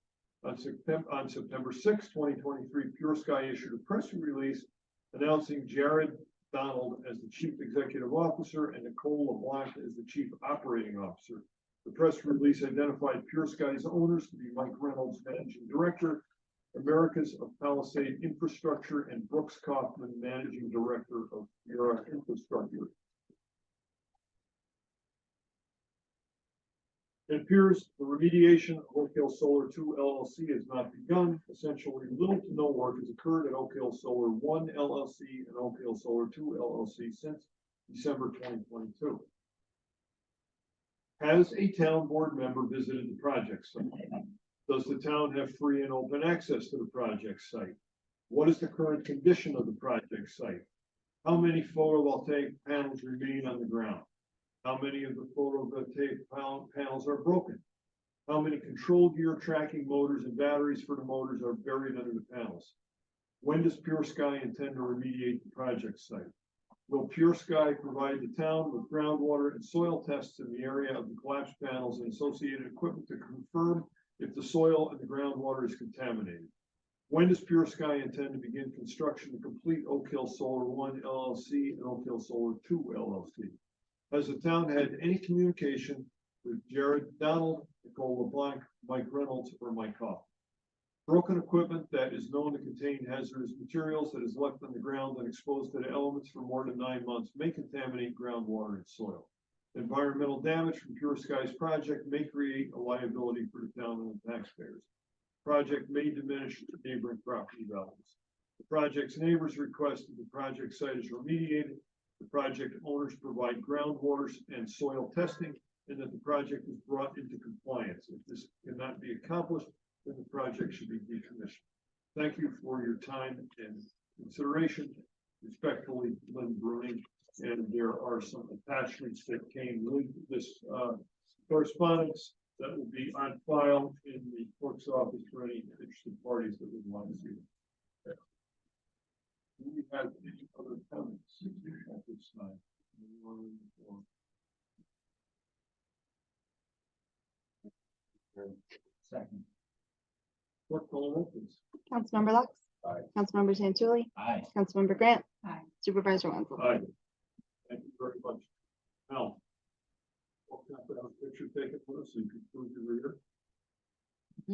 On September 6, 2023, Pure Sky issued a press release announcing Jared Donald as the Chief Executive Officer and Nicole LeBlanc as the Chief Operating Officer. The press release identified Pure Sky's owners to be Mike Reynolds, Managing Director, Americas of Palisade Infrastructure, and Brooks Kaufman, Managing Director of Pure Infrastructure. It appears the remediation of Oak Hill Solar 2 LLC has not begun. Essentially, little to no work has occurred at Oak Hill Solar 1 LLC and Oak Hill Solar 2 LLC since December 2022. Has a town board member visited the project site? Does the town have free and open access to the project site? What is the current condition of the project site? How many photovoltaic panels remain on the ground? How many of the photovoltaic panels are broken? How many control gear, tracking motors, and batteries for the motors are buried under the panels? When does Pure Sky intend to remediate the project site? Will Pure Sky provide the town with groundwater and soil tests in the area of the collapsed panels and associated equipment to confirm if the soil and the groundwater is contaminated? When does Pure Sky intend to begin construction to complete Oak Hill Solar 1 LLC and Oak Hill Solar 2 LLC? Has the town had any communication with Jared Donald, Nicole LeBlanc, Mike Reynolds, or Mike Hoff? Broken equipment that is known to contain hazardous materials that is left on the ground and exposed to the elements for more than 9 months may contaminate groundwater and soil. Environmental damage from Pure Sky's project may create a liability for the town and the taxpayers. Project may diminish neighboring property values. The project's neighbors request that the project site is remediated. The project owners provide groundwater and soil testing, and that the project is brought into compliance. If this cannot be accomplished, then the project should be decommissioned. Thank you for your time and consideration. Respectfully, Lynn Bruning, and there are some attachments that came with this correspondence that will be on file in the clerk's office for any interested parties that would want to see them. Do we have any other comments at this time? Second. Clerk call the roll, please. Councilmember Lux. Aye. Councilmember Santulli. Aye. Councilmember Grant. Aye. Supervisor Wenzel. Aye. Thank you very much. Now. We'll have to have a picture taken with us so you can prove your reader.